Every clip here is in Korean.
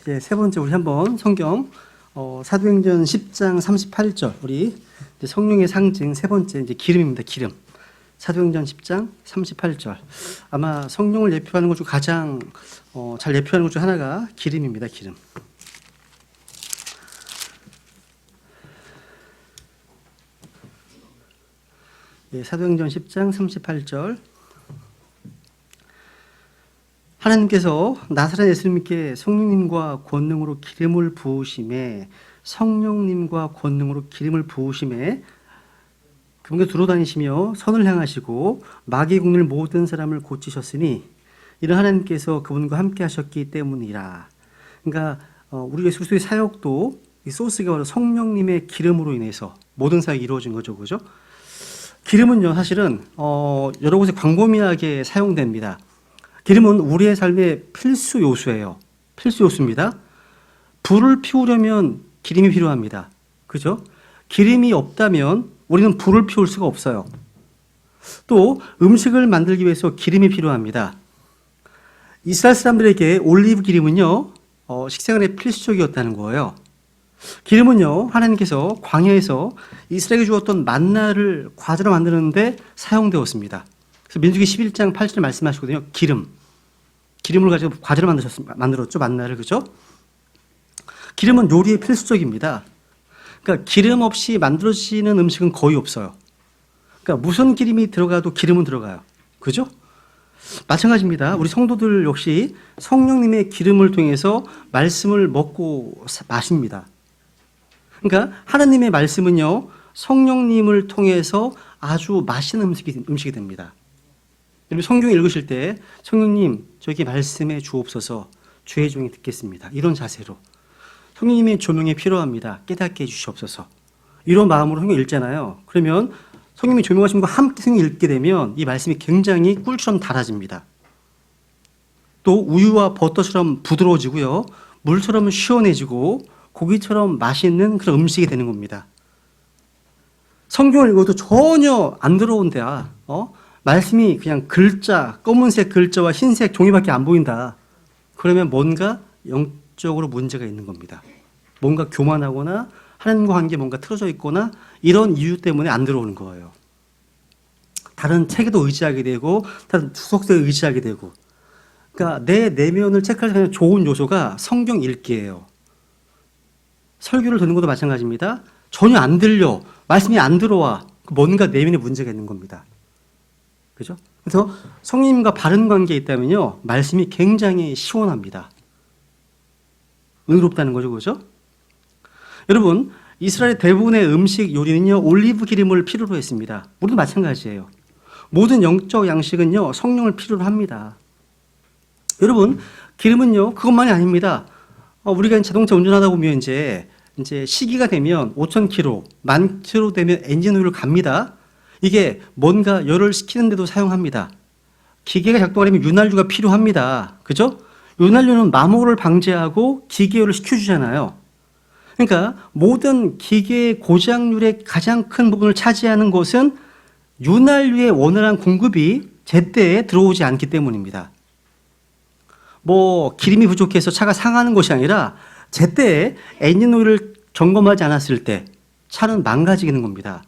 이제 세 번째 우리 한번 성경 사도행전 10장 38절 우리 이제 성령의 상징 세 번째 이제 기름입니다. 기름. 사도행전 10장 38절. 아마 성령을 예표하는 것 중 가장 잘 예표하는 것 중 하나가 기름입니다. 기름. 예, 사도행전 10장 38절. 하나님께서 나사렛 예수님께 성령님과 권능으로 기름을 부으심에 그분께 두루 다니시며 선을 행하시고 마귀의 국리를 모든 사람을 고치셨으니 이런 하나님께서 그분과 함께 하셨기 때문이라. 그러니까 우리 예수 그리스도의 사역도 이 소스가 바로 성령님의 기름으로 인해서 모든 사역이 이루어진 거죠. 그죠? 기름은요 사실은 여러 곳에 광범위하게 사용됩니다. 기름은 우리의 삶의 필수 요소예요. 필수 요소입니다. 불을 피우려면 기름이 필요합니다. 그죠? 기름이 없다면 우리는 불을 피울 수가 없어요. 또 음식을 만들기 위해서 기름이 필요합니다. 이스라엘 사람들에게 올리브 기름은요, 식생활의 필수적이었다는 거예요. 기름은요, 하나님께서 광야에서 이스라엘에게 주었던 만나를 과자로 만드는데 사용되었습니다. 그래서 민수기 11장 8절에 말씀하시거든요. 기름을 가지고 과자를 만들었죠. 만나를. 그죠? 기름은 요리의 필수적입니다. 그러니까 기름 없이 만들어지는 음식은 거의 없어요. 그러니까 무슨 기름이 들어가도 기름은 들어가요. 그죠? 마찬가지입니다. 우리 성도들 역시 성령님의 기름을 통해서 말씀을 먹고 마십니다. 그러니까 하나님의 말씀은요, 성령님을 통해서 아주 맛있는 음식이 됩니다. 성경 읽으실 때 성령님 저에게 말씀해 주옵소서 주의 종이 듣겠습니다. 이런 자세로 성령님의 조명이 필요합니다. 깨닫게 해주시옵소서. 이런 마음으로 성경 읽잖아요. 그러면 성령님이 조명하신 것과 함께 성경 읽게 되면 이 말씀이 굉장히 꿀처럼 달아집니다. 또 우유와 버터처럼 부드러워지고요. 물처럼 시원해지고 고기처럼 맛있는 그런 음식이 되는 겁니다. 성경을 읽어도 전혀 안 들어온다. 말씀이 그냥 글자, 검은색 글자와 흰색 종이밖에 안 보인다. 그러면 뭔가 영적으로 문제가 있는 겁니다. 뭔가 교만하거나 하나님과 관계 뭔가 틀어져 있거나 이런 이유 때문에 안 들어오는 거예요. 다른 책에도 의지하게 되고 다른 주석서에 의지하게 되고 그러니까 내 내면을 체크할 수 있는 좋은 요소가 성경 읽기예요. 설교를 듣는 것도 마찬가지입니다. 전혀 안 들려. 말씀이 안 들어와. 뭔가 내면에 문제가 있는 겁니다. 그죠? 그래서 성령님과 바른 관계에 있다면요, 말씀이 굉장히 시원합니다. 의롭다는 거죠, 그죠? 여러분, 이스라엘 대부분의 음식 요리는요, 올리브 기름을 필요로 했습니다. 우리도 마찬가지예요. 모든 영적 양식은요, 성령을 필요로 합니다. 여러분, 기름은요, 그것만이 아닙니다. 우리가 자동차 운전하다 보면 이제 시기가 되면 5,000km, 10,000km 되면 엔진 오일을 갑니다. 이게 뭔가 열을 식히는데도 사용합니다. 기계가 작동하려면 윤활유가 필요합니다. 그죠? 윤활유는 마모를 방지하고 기계열을 식혀주잖아요. 그러니까 모든 기계의 고장률의 가장 큰 부분을 차지하는 것은 윤활유의 원활한 공급이 제때에 들어오지 않기 때문입니다. 기름이 부족해서 차가 상하는 것이 아니라 제때에 엔진 오일을 점검하지 않았을 때 차는 망가지는 겁니다.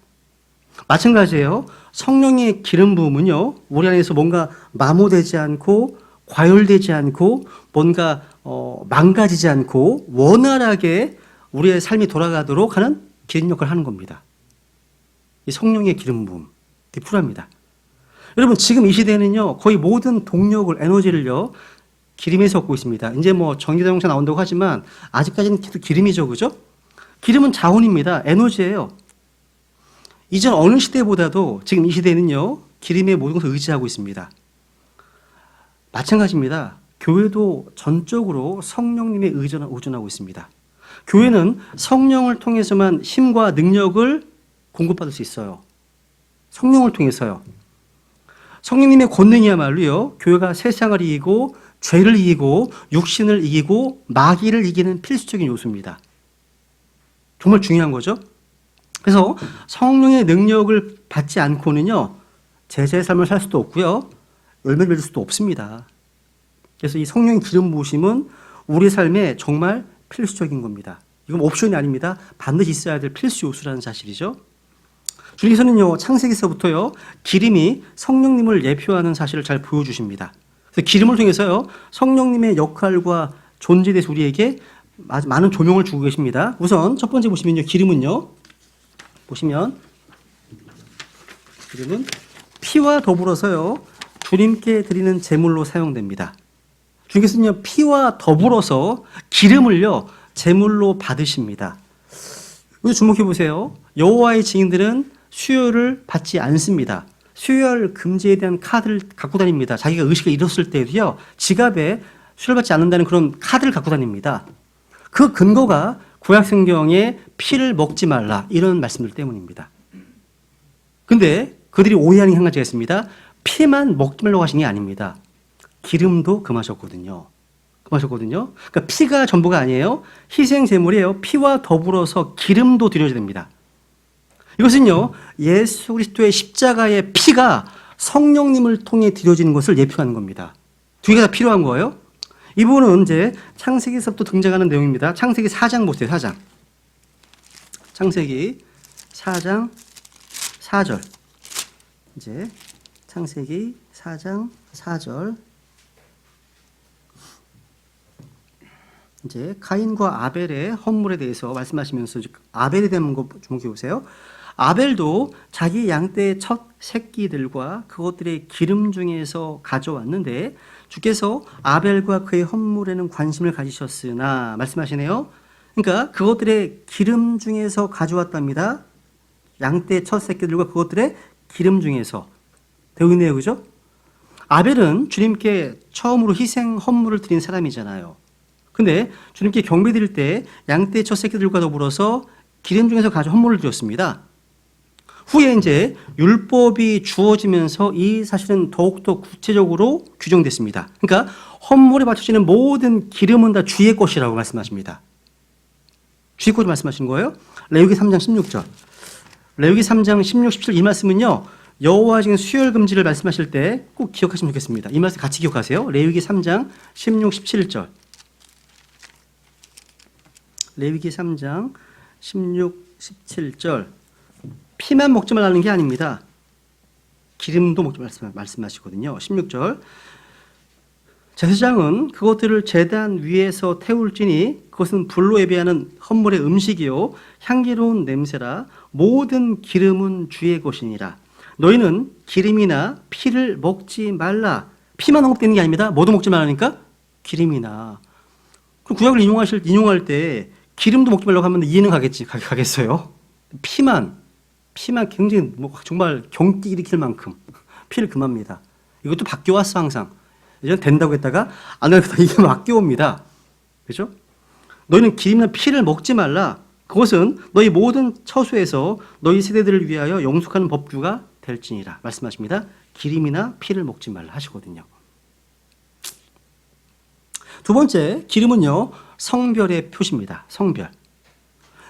마찬가지예요. 성령의 기름 부음은요, 우리 안에서 뭔가 마모되지 않고 과열되지 않고 뭔가 망가지지 않고 원활하게 우리의 삶이 돌아가도록 하는 기름 역할을 하는 겁니다. 이 성령의 기름 부음, 필요합니다. 여러분, 지금 이 시대는요, 거의 모든 동력을, 에너지를요, 기름에서 얻고 있습니다. 이제 전기자동차 나온다고 하지만 아직까지는 기름이죠, 그죠? 기름은 자원입니다. 에너지예요. 이전 어느 시대보다도 지금 이 시대는요, 기름의 모든 것을 의지하고 있습니다. 마찬가지입니다. 교회도 전적으로 성령님에 의존하고 있습니다. 교회는 성령을 통해서만 힘과 능력을 공급받을 수 있어요. 성령을 통해서요. 성령님의 권능이야말로요, 교회가 세상을 이기고 죄를 이기고 육신을 이기고 마귀를 이기는 필수적인 요소입니다. 정말 중요한 거죠. 그래서 성령의 능력을 받지 않고는요, 제자의 삶을 살 수도 없고요, 열매를 맺을 수도 없습니다. 그래서 이 성령의 기름 부으심은 우리 삶에 정말 필수적인 겁니다. 이건 옵션이 아닙니다. 반드시 있어야 될 필수 요소라는 사실이죠. 주님께서는요, 창세기서부터요, 기름이 성령님을 예표하는 사실을 잘 보여주십니다. 그래서 기름을 통해서요, 성령님의 역할과 존재에 대해서 우리에게 많은 조명을 주고 계십니다. 우선 첫 번째 보시면요, 기름은 피와 더불어서요, 주님께 드리는 제물로 사용됩니다. 주님께서는요, 피와 더불어서 기름을요, 제물로 받으십니다. 여기 주목해 보세요. 여호와의 증인들은 수혈을 받지 않습니다. 수혈 금지에 대한 카드를 갖고 다닙니다. 자기가 의식을 잃었을 때도요, 지갑에 수혈받지 않는다는 그런 카드를 갖고 다닙니다. 그 근거가 구약 성경에 피를 먹지 말라 이런 말씀들 때문입니다. 근데 그들이 오해하는 게 한 가지가 있습니다. 피만 먹지 말라고 하신 게 아닙니다. 기름도 금하셨거든요. 그러니까 피가 전부가 아니에요. 희생 제물이에요. 피와 더불어서 기름도 드려야 됩니다. 이것은요, 예수 그리스도의 십자가의 피가 성령님을 통해 드려지는 것을 예표하는 겁니다. 두 개가 다 필요한 거예요. 이 부분은 이제 창세기에서부터 등장하는 내용입니다. 창세기 4장 보세요. 4장. 창세기 4장 4절. 이제 창세기 4장 4절. 이제 카인과 아벨의 헌물에 대해서 말씀하시면서 아벨에 대한 거 주목해 보세요. 아벨도 자기 양떼의 첫 새끼들과 그것들의 기름 중에서 가져왔는데 주께서 아벨과 그의 헌물에는 관심을 가지셨으나 말씀하시네요. 그러니까 그것들의 기름 중에서 가져왔답니다. 양떼의 첫 새끼들과 그것들의 기름 중에서 되어 있네요. 그죠? 아벨은 주님께 처음으로 희생 헌물을 드린 사람이잖아요. 근데 주님께 경배 드릴 때 양떼의 첫 새끼들과 더불어서 기름 중에서 가져온 헌물을 드렸습니다. 후에 이제 율법이 주어지면서 이 사실은 더욱더 구체적으로 규정됐습니다. 그러니까 헌물에 바쳐지는 모든 기름은 다 주의 것이라고 말씀하십니다. 주의 것을 말씀하시는 거예요. 레위기 3장 16절. 레위기 3장 16, 17 이 말씀은요, 여호와 지금 수혈 금지를 말씀하실 때 꼭 기억하시면 좋겠습니다. 이 말씀 같이 기억하세요. 레위기 3장 16, 17절. 레위기 3장 16, 17절. 피만 먹지 말라는 게 아닙니다. 기름도 먹지 말씀하시거든요. 16절. 제사장은 그것들을 제단 위에서 태울지니 그것은 불로 예배하는 헌물의 음식이요 향기로운 냄새라 모든 기름은 주의 것이니라. 너희는 기름이나 피를 먹지 말라. 피만 언급되는 게 아닙니다. 뭐도 먹지 말라니까? 기름이나. 그럼 구약을 인용할 때 기름도 먹지 말라고 하면 이해는 가겠어요? 피만 굉장히 정말 경기 일으킬 만큼 피를 금합니다. 이것도 바뀌어왔어 항상. 예전 된다고 했다가 안 하다가 이게 바뀌어옵니다. 그렇죠? 너희는 기름이나 피를 먹지 말라. 그것은 너희 모든 처소에서 너희 세대들을 위하여 영속하는 법규가 될지니라 말씀하십니다. 기름이나 피를 먹지 말라 하시거든요. 두 번째, 기름은요 성별의 표시입니다. 성별.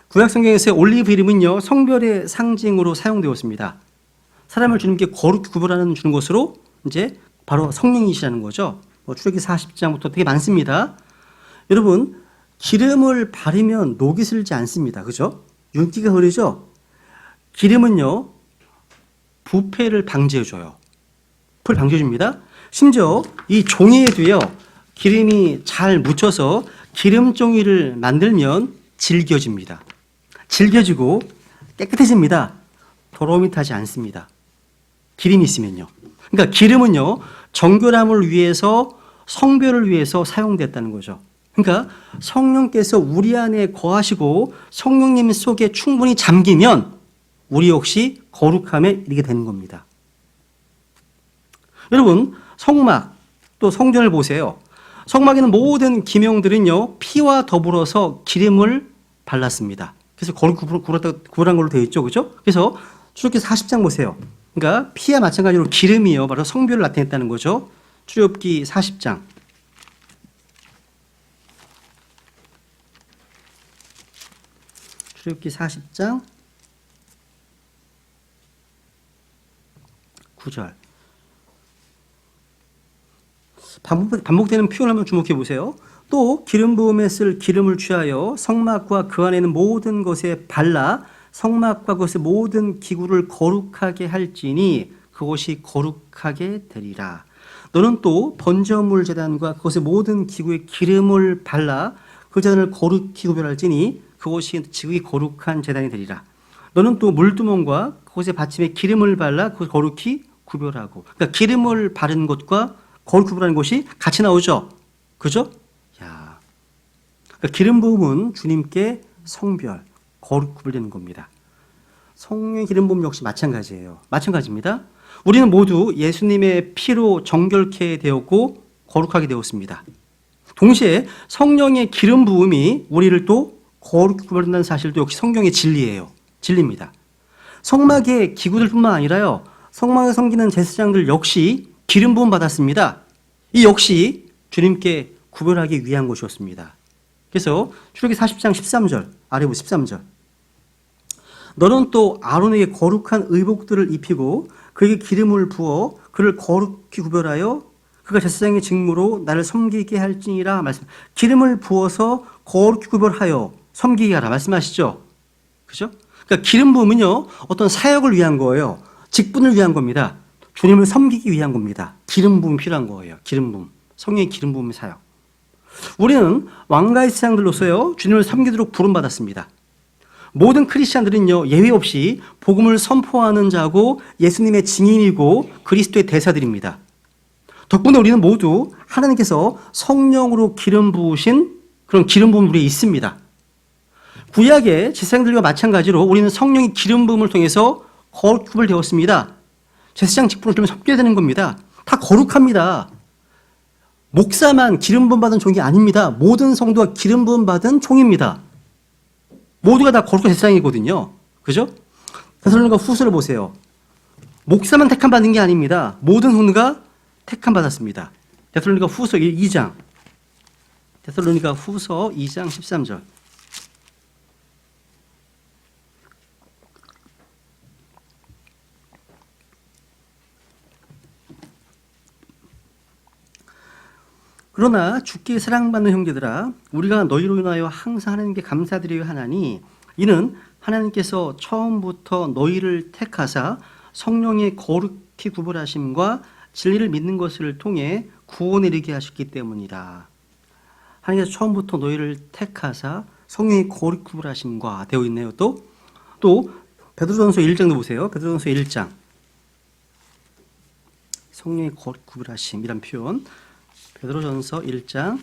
구약 성경에서의 올리브 이름은요 성별의 상징으로 사용되었습니다. 사람을 주님께 거룩히 구별하는 주는 것으로 이제 바로 성령이시라는 거죠. 출애굽기 40장부터 되게 많습니다. 여러분, 기름을 바르면 녹이 슬지 않습니다. 그죠? 윤기가 흐르죠? 기름은요 부패를 방지해줘요. 부패를 방지해줍니다. 심지어 이 종이에도요 기름이 잘 묻혀서 기름 종이를 만들면 질겨집니다. 질겨지고 깨끗해집니다. 더러움이 타지 않습니다. 기름이 있으면요. 그러니까 기름은요 정결함을 위해서 성별을 위해서 사용됐다는 거죠. 그러니까 성령께서 우리 안에 거하시고 성령님 속에 충분히 잠기면 우리 역시 거룩함에 이르게 되는 겁니다. 여러분, 성막 또 성전을 보세요. 성막에는 모든 기명들은요 피와 더불어서 기름을 발랐습니다. 그래서 거룩 구분한 걸로 되어 있죠, 그렇죠? 그래서 출애굽기 40장 보세요. 그러니까 피와 마찬가지로 기름이요 바로 성별을 나타냈다는 거죠. 출애굽기 40장. 출애굽기 40장 9절. 반복되는 표현을 한번 주목해 보세요. 또 기름 부음에 쓸 기름을 취하여 성막과 그 안에 있는 모든 것에 발라 성막과 그것의 모든 기구를 거룩하게 할지니 그것이 거룩하게 되리라. 너는 또 번제물 제단과 그것의 모든 기구에 기름을 발라 그 제단을 거룩히 구별할지니 그것이 지극히 거룩한 제단이 되리라. 너는 또 물두멍과 그것의 받침에 기름을 발라 그것을 거룩히 구별하고. 그러니까 기름을 바른 것과 거룩히 구별하는 것이 같이 나오죠. 그죠? 야, 그러니까 기름 부음은 주님께 성별, 거룩 구별되는 겁니다. 성령의 기름 부음 역시 마찬가지예요. 마찬가지입니다. 우리는 모두 예수님의 피로 정결케 되었고 거룩하게 되었습니다. 동시에 성령의 기름 부음이 우리를 또 거룩히 구별한다는 사실도 역시 성경의 진리예요. 진리입니다. 성막의 기구들뿐만 아니라요, 성막에 섬기는 제사장들 역시 기름 부음 받았습니다. 이 역시 주님께 구별하기 위한 것이었습니다. 그래서 출애굽기 40장 13절, 아래 보세요. 13절. 너는 또 아론에게 거룩한 의복들을 입히고 그에게 기름을 부어 그를 거룩히 구별하여 그가 제사장의 직무로 나를 섬기게 할지니라 말씀. 기름을 부어서 거룩히 구별하여 섬기게 하라 말씀하시죠. 그죠? 그러니까 기름 부음은요, 어떤 사역을 위한 거예요. 직분을 위한 겁니다. 주님을 섬기기 위한 겁니다. 기름 부음이 필요한 거예요. 기름 부음. 성령의 기름 부음의 사역. 우리는 왕가의 제사장들로서요, 주님을 섬기도록 부름받았습니다. 모든 크리스찬들은요, 예외 없이 복음을 선포하는 자고 예수님의 증인이고 그리스도의 대사들입니다. 덕분에 우리는 모두 하나님께서 성령으로 기름 부으신 그런 기름 부음이 우리에 있습니다. 구약의 제사장들과 마찬가지로 우리는 성령의 기름 부음을 통해서 거룩 구별되었습니다. 제사장 직분을 좀 섬겨야 되는 겁니다. 다 거룩합니다. 목사만 기름 부음 받은 종이 아닙니다. 모든 성도가 기름 부음 받은 종입니다. 모두가 다 거룩한 제사장이거든요. 그죠? 데살로니가 후서를 보세요. 목사만 택함 받는 게 아닙니다. 모든 성도가 택함 받았습니다. 데살로니가 후서 2장. 데살로니가 후서 2장 13절. 그러나 주께 사랑받는 형제들아, 우리가 너희로 인하여 항상 하나님께 감사드려야 하나니 이는 하나님께서 처음부터 너희를 택하사 성령의 거룩히 구별하심과 진리를 믿는 것을 통해 구원에 이르게 하셨기 때문이라. 하나님께서 처음부터 너희를 택하사 성령의 거룩히 구별하심과 되어 있네요. 또 베드로전서 1장도 보세요. 베드로전서 1장. 성령의 거룩히 구별하심이란 표현. 베드로전서 1장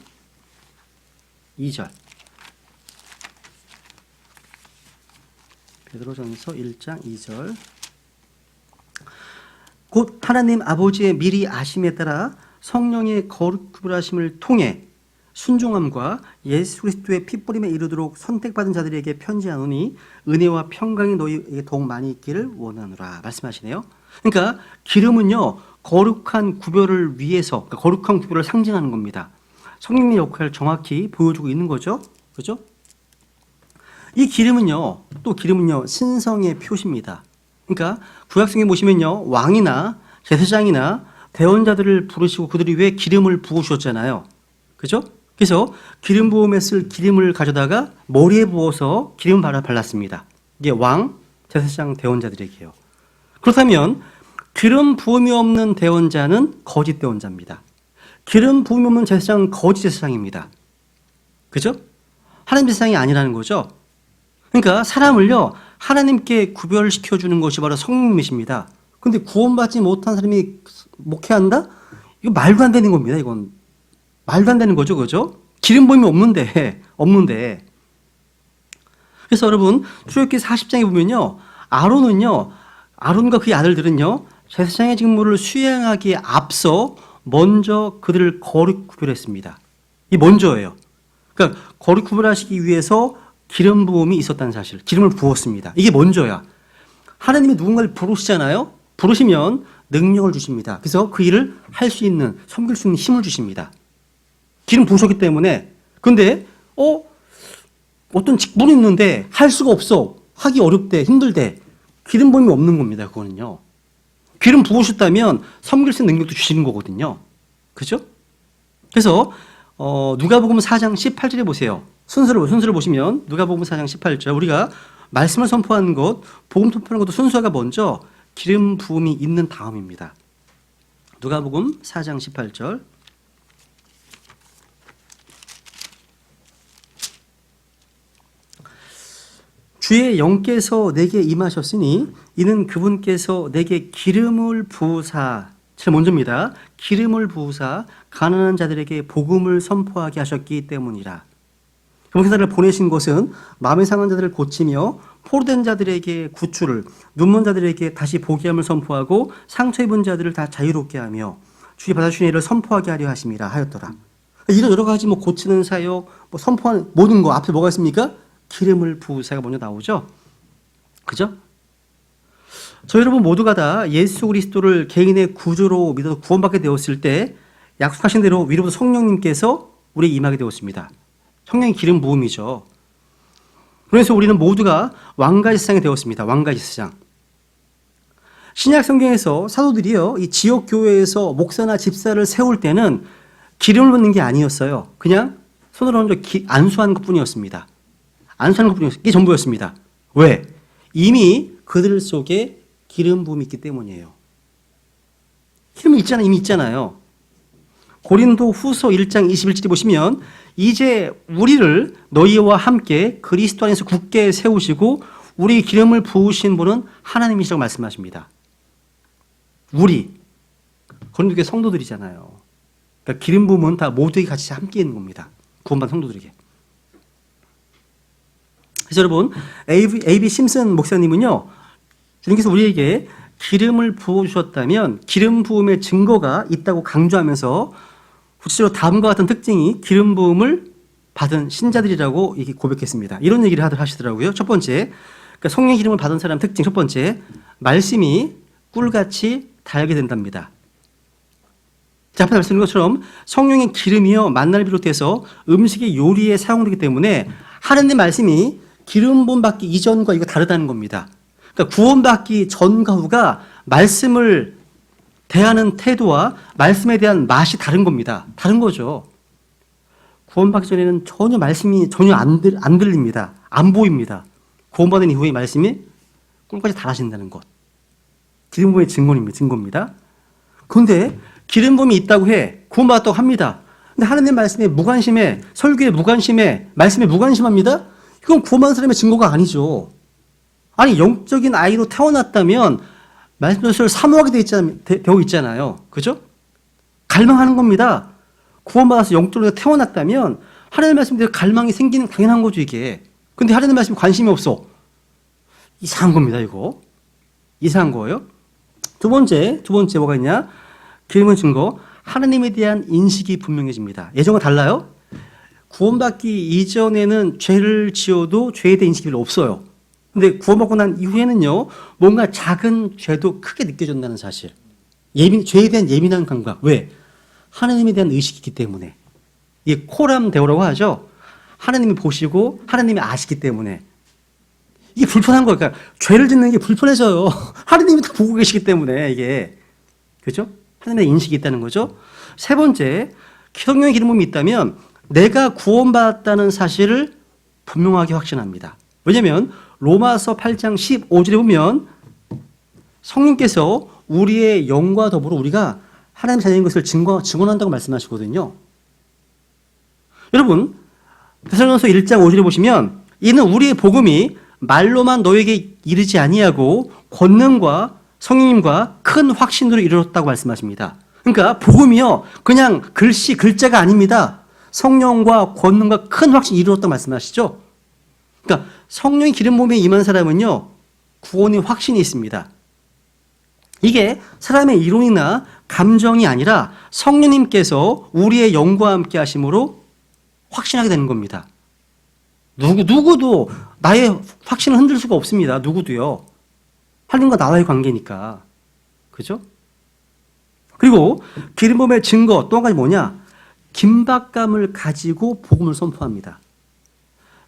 2절. 베드로전서 1장 2절. 곧 하나님 아버지의 미리 아심에 따라 성령의 거룩 구별하심을 통해 순종함과 예수 그리스도의 핏부림에 이르도록 선택받은 자들에게 편지하노니 은혜와 평강이 너희에게 더욱 많이 있기를 원하노라 말씀하시네요. 그러니까 기름은요, 거룩한 구별을 위해서, 그러니까 거룩한 구별을 상징하는 겁니다. 성령의 역할을 정확히 보여주고 있는 거죠. 그죠? 이 기름은요, 또 기름은요, 신성의 표시입니다. 그러니까 구약성에 보시면요, 왕이나 제사장이나 대언자들을 부르시고 그들이 왜 기름을 부으셨잖아요. 그죠? 그래서 기름 부음에 쓸 기름을 가져다가 머리에 부어서 기름을 발랐습니다. 이게 왕, 제사장, 대언자들에게요. 그렇다면 기름 부음이 없는 대언자는 거짓 대언자입니다. 기름 부음이 없는 제사장은 거짓 제사장입니다. 그죠? 하나님 제사장이 아니라는 거죠. 그러니까 사람을요, 하나님께 구별시켜주는 것이 바로 성령님이십니다. 근데 구원받지 못한 사람이 목회한다? 이거 말도 안 되는 겁니다. 이건 말도 안 되는 거죠. 그죠? 기름 부음이 없는데. 그래서 여러분, 출애굽기 40장에 보면요, 아론과 그의 아들들은요, 제사장의 직무를 수행하기에 앞서 먼저 그들을 거룩 구별했습니다. 이 먼저예요. 그러니까 거룩 구별하시기 위해서 기름 부음이 있었다는 사실, 기름을 부었습니다. 이게 먼저야. 하나님이 누군가를 부르시잖아요. 부르시면 능력을 주십니다. 그래서 그 일을 할 수 있는, 섬길 수 있는 힘을 주십니다. 기름 부으셨기 때문에. 근데 어떤 직분이 있는데 할 수가 없어. 하기 어렵대, 힘들대. 기름 부음이 없는 겁니다. 그거는요. 기름 부으셨다면 섬길 수 있는 능력도 주시는 거거든요. 그죠? 그래서 누가복음 4장 18절에 보세요. 순서를 보시면 누가복음 4장 18절 우리가 말씀을 선포하는 것, 복음 선포하는 것도 순서가 먼저 기름 부음이 있는 다음입니다. 누가복음 4장 18절 주의 영께서 내게 임하셨으니 이는 그분께서 내게 기름을 부으사 제일 먼저입니다. 기름을 부으사 가난한 자들에게 복음을 선포하게 하셨기 때문이라. 그분께서 보내신 것은 마음에 상한 자들을 고치며 포로된 자들에게 구출을, 눈먼 자들에게 다시 보게 함을 선포하고 상처 입은 자들을 다 자유롭게 하며 주의 받아주신 일을 선포하게 하려 하심이라 하였더라. 이런 여러 가지 고치는 사역, 선포하는 모든 거 앞에 뭐가 있습니까? 기름을 부으사가 먼저 나오죠. 그죠? 저 여러분 모두가 다 예수 그리스도를 개인의 구주로 믿어서 구원받게 되었을 때 약속하신 대로 위로부터 성령님께서 우리에게 임하게 되었습니다. 성령의 기름 부음이죠. 그래서 우리는 모두가 왕가의 세상이 되었습니다. 왕가의 세상. 신약 성경에서 사도들이요, 이 지역 교회에서 목사나 집사를 세울 때는 기름을 붓는 게 아니었어요. 그냥 손으로 얹어 안수하는 것 뿐이었습니다. 안수하는 것 뿐이었어요. 이게 전부였습니다. 왜? 이미 그들 속에 기름 부음이 있기 때문이에요. 기름이 이미 있잖아요. 고린도 후서 1장 21절에 보시면 이제 우리를 너희와 함께 그리스도 안에서 굳게 세우시고 우리 기름을 부으신 분은 하나님이시라고 말씀하십니다. 우리 고린도 교회 성도들이잖아요. 그러니까 기름 부음은 다 모두에게 같이 함께 있는 겁니다. 구원받은 성도들에게. 그래서 여러분 A.B. 심슨 목사님은요, 주님께서 우리에게 기름을 부어주셨다면 기름 부음의 증거가 있다고 강조하면서 구체적으로 다음과 같은 특징이 기름 부음을 받은 신자들이라고 고백했습니다. 이런 얘기를 하시더라고요. 첫 번째, 그러니까 성령 기름을 받은 사람 특징 첫 번째, 말씀이 꿀같이 달게 된답니다. 자, 앞에 말씀드린 것처럼 성령의 기름이요 만나를 비롯해서 음식의 요리에 사용되기 때문에 하나님의 말씀이 기름 부음 받기 이전과 이거 다르다는 겁니다. 그러니까 구원받기 전과 후가 말씀을 대하는 태도와 말씀에 대한 맛이 다른 겁니다. 다른 거죠. 구원받기 전에는 전혀 말씀이 전혀 안 들립니다. 안 보입니다. 구원받은 이후에 말씀이 꿀까지 달아진다는 것. 기름 부음의 증거입니다. 그런데 기름 부음이 있다고 해. 구원받았다고 합니다. 근데 하나님의 말씀에 무관심해, 설교에 무관심해, 말씀에 무관심합니다. 이건 구원받은 사람의 증거가 아니죠. 아니, 영적인 아이로 태어났다면 말씀을 사모하게 되어 있잖아요. 그죠? 갈망하는 겁니다. 구원받아서 영적으로 태어났다면 하나님의 말씀에 대해 갈망이 생기는 당연한 거죠, 이게. 근데 하나님의 말씀에 관심이 없어. 이상한 겁니다, 이거. 이상한 거예요. 두 번째 뭐가 있냐? 기름의 증거. 하나님에 대한 인식이 분명해집니다. 예전과 달라요. 구원받기 이전에는 죄를 지어도 죄에 대한 인식이 별로 없어요. 근데 구원받고 난 이후에는요, 뭔가 작은 죄도 크게 느껴진다는 사실. 죄에 대한 예민한 감각. 왜? 하나님에 대한 의식이 있기 때문에. 이게 코람 데오라고 하죠. 하나님이 보시고 하나님이 아시기 때문에. 이게 불편한 거예요. 그러니까 죄를 짓는 게 불편해져요. 하나님이 다 보고 계시기 때문에 이게. 그죠? 하나님의 인식이 있다는 거죠. 세 번째, 성령의 기름 부음이 있다면 내가 구원받았다는 사실을 분명하게 확신합니다. 왜냐하면 로마서 8장 15절에 보면 성령께서 우리의 영과 더불어 우리가 하나님 자녀인 것을 증언한다고 말씀하시거든요. 여러분, 데살로니가서 1장 5절에 보시면 이는 우리의 복음이 말로만 너에게 이르지 아니하고 권능과 성령님과 큰 확신으로 이르렀다고 말씀하십니다. 그러니까 복음이요, 그냥 글자가 아닙니다. 성령과 권능과 큰 확신이 이르렀다고 말씀하시죠. 그러니까 성령의 기름 부음에 임한 사람은요, 구원의 확신이 있습니다. 이게 사람의 이론이나 감정이 아니라 성령님께서 우리의 영과 함께 하심으로 확신하게 되는 겁니다. 누구도 나의 확신을 흔들 수가 없습니다. 누구도요. 하나님과 나와의 관계니까. 그죠? 그리고 기름 부음의 증거 또 한 가지 뭐냐? 긴박감을 가지고 복음을 선포합니다.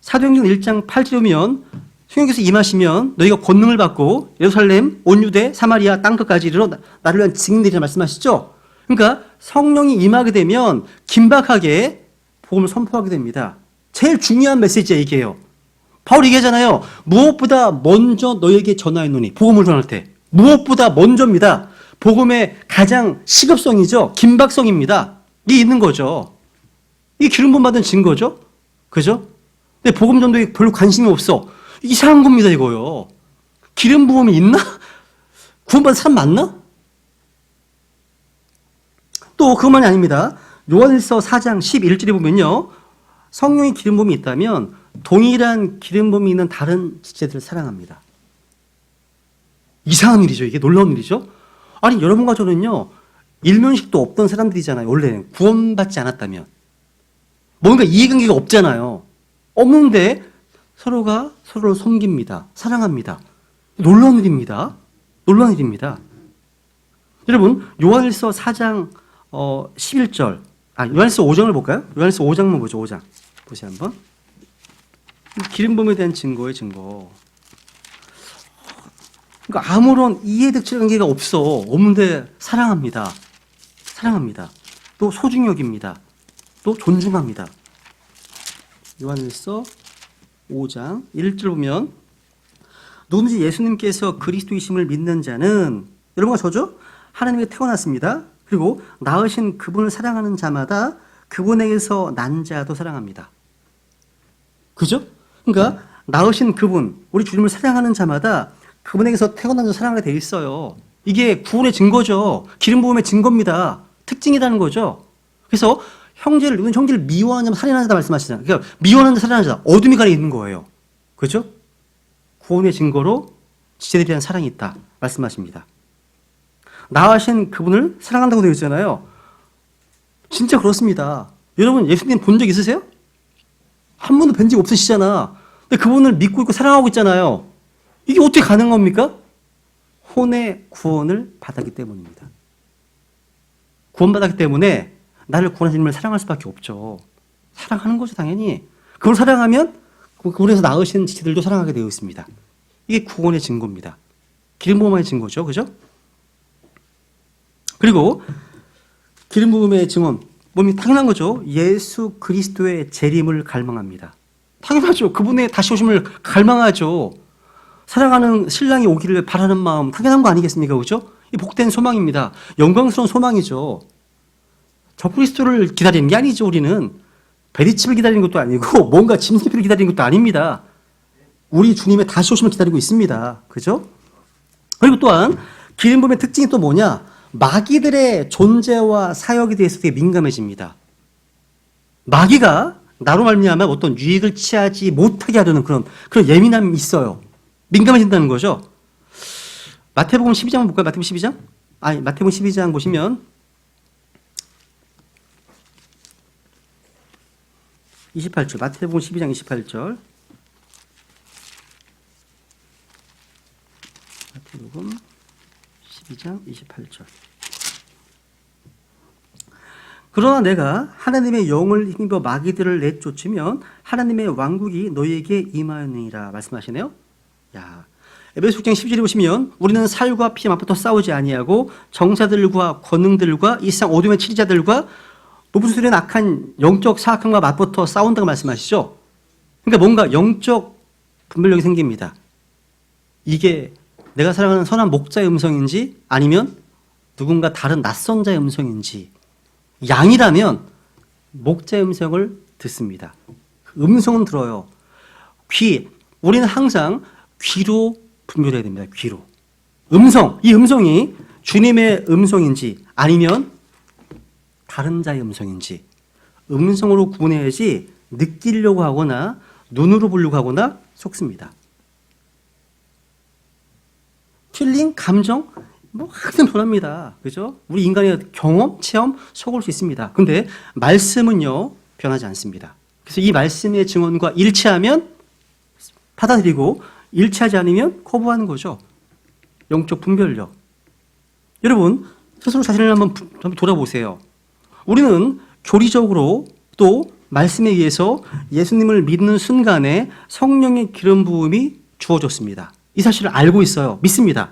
사도행전 1장 8절에 보면 성령께서 임하시면 너희가 권능을 받고 예루살렘, 온 유대, 사마리아 땅끝까지 이르러 나를 위한 증인들이라 말씀하시죠. 그러니까 성령이 임하게 되면 긴박하게 복음을 선포하게 됩니다. 제일 중요한 메시지야 이게요. 바울이 얘기하잖아요. 무엇보다 먼저 너에게 전하였노니, 복음을 전할 때 무엇보다 먼저입니다. 복음의 가장 시급성이죠. 긴박성입니다. 이게 있는 거죠. 이게 기름 부음 받은 증거죠. 그죠? 근데 복음 전도에 별로 관심이 없어. 이상한 겁니다 이거요. 기름 부음이 있나? 구원받은 사람 맞나? 또 그것만이 아닙니다. 요한일서 4장 11절에 보면요. 성령의 기름 부음이 있다면 동일한 기름 부음이 있는 다른 지체들을 사랑합니다. 이상한 일이죠. 이게 놀라운 일이죠. 아니 여러분과 저는요. 일면식도 없던 사람들이잖아요. 원래는 구원받지 않았다면. 뭔가 이해관계가 없잖아요. 없는데 서로가 서로를 섬깁니다. 사랑합니다. 놀라운 일입니다. 놀라운 일입니다. 여러분 요한일서 4장 11절 요한일서 5장을 볼까요? 요한일서 5장만 보죠. 5장 보세요 한번. 기름 부음에 대한 증거예요. 증거. 그러니까 아무런 이해득실 관계가 없는데 사랑합니다. 사랑합니다. 또 소중히 여깁니다. 또 존중합니다. 요한일서 5장 1절 보면 누구든지 예수님께서 그리스도이심을 믿는 자는 여러분과 저죠? 하나님께 태어났습니다. 그리고 낳으신 그분을 사랑하는 자마다 그분에게서 난 자도 사랑합니다. 그죠? 그러니까 낳으신 그분, 우리 주님을 사랑하는 자마다 그분에게서 태어난 자 사랑하게 돼 있어요. 이게 구원의 증거죠. 기름 부음의 증거입니다. 특징이라는 거죠. 그래서 형제를 미워하는 자 살인하는 자 말씀하시잖아요. 그러니까 미워하는 자 살인하는 자 어둠이 가려 있는 거예요. 그죠? 구원의 증거로 지체들에 대한 사랑이 있다 말씀하십니다. 낳으신 그분을 사랑한다고 되어 있잖아요. 진짜 그렇습니다. 여러분 예수님 본 적 있으세요? 한 번도 뵌 적 없으시잖아. 근데 그분을 믿고 있고 사랑하고 있잖아요. 이게 어떻게 가능한 겁니까? 혼의 구원을 받았기 때문입니다. 구원받았기 때문에 나를 구원하신 분을 사랑할 수밖에 없죠. 사랑하는 거죠 당연히. 그걸 사랑하면 그분에서 낳으신 지체들도 사랑하게 되어 있습니다. 이게 구원의 증거입니다. 기름 부음의 증거죠. 그죠? 그리고 기름 부음의 증언 몸이 당연한 거죠. 예수 그리스도의 재림을 갈망합니다. 당연하죠. 그분의 다시 오심을 갈망하죠. 사랑하는 신랑이 오기를 바라는 마음 당연한 거 아니겠습니까? 그죠? 이 복된 소망입니다. 영광스러운 소망이죠. 적그리스도를 기다리는 게 아니죠. 우리는 베리칩을 기다리는 것도 아니고 뭔가 짐승피를 기다리는 것도 아닙니다. 우리 주님의 다시 오심을 기다리고 있습니다. 그죠? 그리고 또한 기름 부음의 특징이 또 뭐냐? 마귀들의 존재와 사역에 대해서 되게 민감해집니다. 마귀가 나로 말미암아 어떤 유익을 취하지 못하게 하려는 그런 예민함이 있어요. 민감해진다는 거죠. 마태복음 12장 볼까요? 마태복음 12장? 마태복음 12장 보시면 28절. 마태복음 12장 28절. 마태복음 12장 28절. 그러나 내가 하나님의 영을 힘입어 마귀들을 내쫓으면 하나님의 왕국이 너희에게 임하였느니라 말씀하시네요. 야, 에베소 6장 10절에 보시면 우리는 살과 피에 맞붙어 싸우지 아니하고 정사들과 권능들과 이 세상 어둠의 치리자들과 높은 수준의 악한 영적 사악함과 맞붙어 싸운다고 말씀하시죠. 그러니까 뭔가 영적 분별력이 생깁니다. 이게 내가 사랑하는 선한 목자의 음성인지 아니면 누군가 다른 낯선 자의 음성인지 양이라면 목자의 음성을 듣습니다. 음성은 들어요. 우리는 항상 귀로 분별해야 됩니다. 귀로. 이 음성이 주님의 음성인지 아니면 다른 자의 음성인지 음성으로 구분해야지 느끼려고 하거나 눈으로 보려고 하거나 속습니다. 필링, 감정 항상 변합니다. 그죠? 우리 인간의 경험, 체험 속을 수 있습니다. 근데 말씀은요 변하지 않습니다. 그래서 이 말씀의 증언과 일치하면 받아들이고 일치하지 않으면 거부하는 거죠. 영적 분별력. 여러분 스스로 자신을 한번 돌아보세요. 우리는 교리적으로 또 말씀에 의해서 예수님을 믿는 순간에 성령의 기름 부음이 주어졌습니다. 이 사실을 알고 있어요. 믿습니다.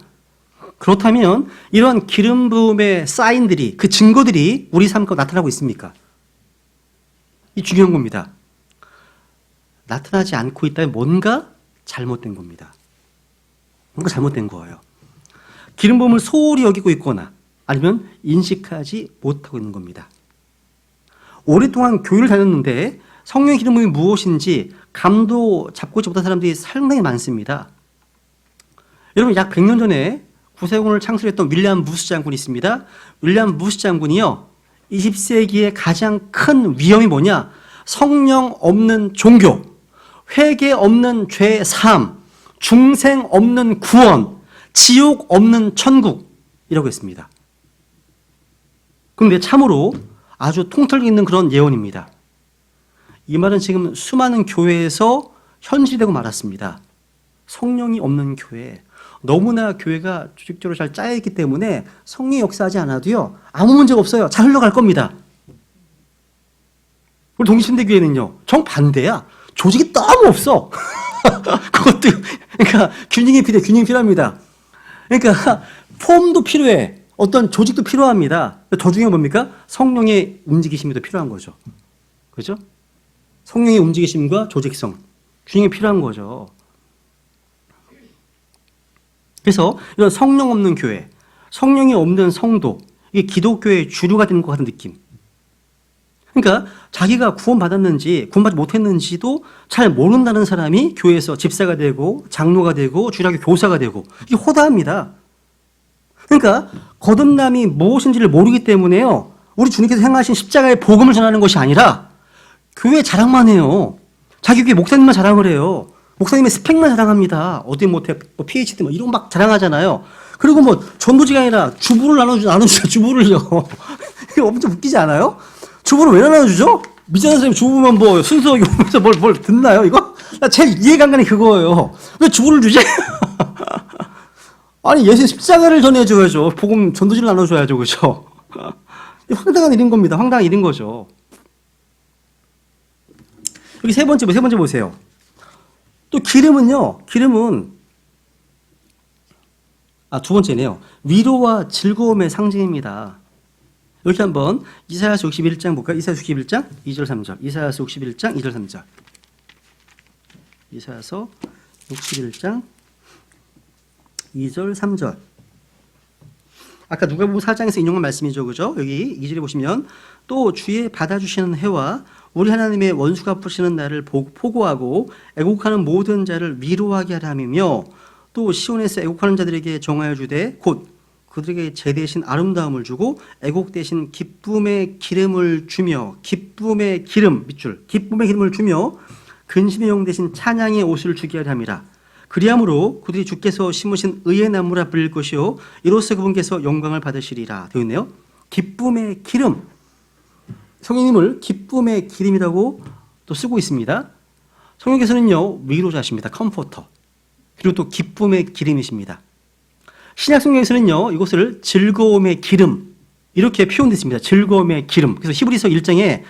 그렇다면 이런 기름 부음의 사인들이, 그 증거들이 우리 삶 가운데 나타나고 있습니까? 이 중요한 겁니다. 나타나지 않고 있다면 뭔가 잘못된 겁니다. 뭔가 잘못된 거예요. 기름 부음을 소홀히 여기고 있거나 아니면 인식하지 못하고 있는 겁니다. 오랫동안 교회를 다녔는데 성령의 기름 부음이 무엇인지 감도 잡고 있지 못한 사람들이 상당히 많습니다. 여러분, 약 100년 전에 구세군을 창설했던 윌리엄 무스 장군이 있습니다. 윌리엄 무스 장군이요, 20세기의 가장 큰 위험이 뭐냐? 성령 없는 종교, 회개 없는 죄 사함, 중생 없는 구원, 지옥 없는 천국이라고 했습니다. 그런데 참으로 아주 통털 있는 그런 예언입니다. 이 말은 지금 수많은 교회에서 현실되고 말았습니다. 성령이 없는 교회, 너무나 교회가 조직적으로 잘 짜여있기 때문에 성령이 역사하지 않아도요, 아무 문제가 없어요. 잘 흘러갈 겁니다. 우리 동시신대교회는요, 정반대야. 조직이 너무 없어. 그것도, 그러니까 균형이 필요합니다. 그러니까 폼도 필요해. 어떤 조직도 필요합니다. 더 중요한 뭡니까? 성령의 움직이심이 더 필요한 거죠. 그죠? 성령의 움직이심과 조직성, 균형이 필요한 거죠. 그래서 이런 성령 없는 교회, 성령이 없는 성도, 이게 기독교의 주류가 되는 것 같은 느낌. 그러니까 자기가 구원받았는지 구원받지 못했는지도 잘 모른다는 사람이 교회에서 집사가 되고 장로가 되고 주일학교 교사가 되고, 이게 호다합니다. 그러니까 거듭남이 무엇인지를 모르기 때문에요, 우리 주님께서 행하신 십자가의 복음을 전하는 것이 아니라 교회 자랑만 해요. 자기 교회 목사님만 자랑을 해요. 목사님의 스펙만 자랑합니다. 어디 뭐 PhD 뭐 이런 거 막 자랑하잖아요. 그리고 뭐 전도지가 아니라 주부를 나눠주죠. 주부를요. 이거 엄청 웃기지 않아요? 주부를 왜 나눠주죠? 미전한 선생님 주부만 뭐 순서 이러면서 뭘 듣나요, 이거? 나 제일 이해가 안 가는 게 그거예요. 왜 주부를 주지? 아니, 예수님 십자가를 전해줘야죠. 복음 전도지를 나눠줘야죠. 그죠? 황당한 일인 겁니다. 황당한 일인 거죠. 여기 세 번째 보세요. 또 기름은요, 두 번째네요. 위로와 즐거움의 상징입니다. 이렇게 한번 이사야서 61장 볼까요? 이사야서 61장 2절 3절. 이사야서 61장 2절 3절. 이사야서 61장 2절 3절. 아까 누가복음 4장에서 인용한 말씀이죠. 그죠? 여기 2절에 보시면, 또 주의 받아주시는 해와 우리 하나님의 원수가 푸시는 날을 포고하고 애곡하는 모든 자를 위로하게 하려 함이며, 또 시온에서 애곡하는 자들에게 정하여 주되 곧 그들에게 제대신 아름다움을 주고 애곡 대신 기쁨의 기름을 주며, 기쁨의 기름 밑줄, 기쁨의 기름을 주며 근심의 용 대신 찬양의 옷을 주게 하려 함이라. 그리함으로 그들이 주께서 심으신 의의 나무라 불릴 것이요 이로써 그분께서 영광을 받으시리라 되어 있네요. 기쁨의 기름, 성령님을 기쁨의 기름이라고 또 쓰고 있습니다. 성령께서는요, 위로자십니다. 컴포터. 그리고 또 기쁨의 기름이십니다. 신약 성경에서는요, 이것을 즐거움의 기름 이렇게 표현됐습니다. 즐거움의 기름. 그래서 히브리서 1장에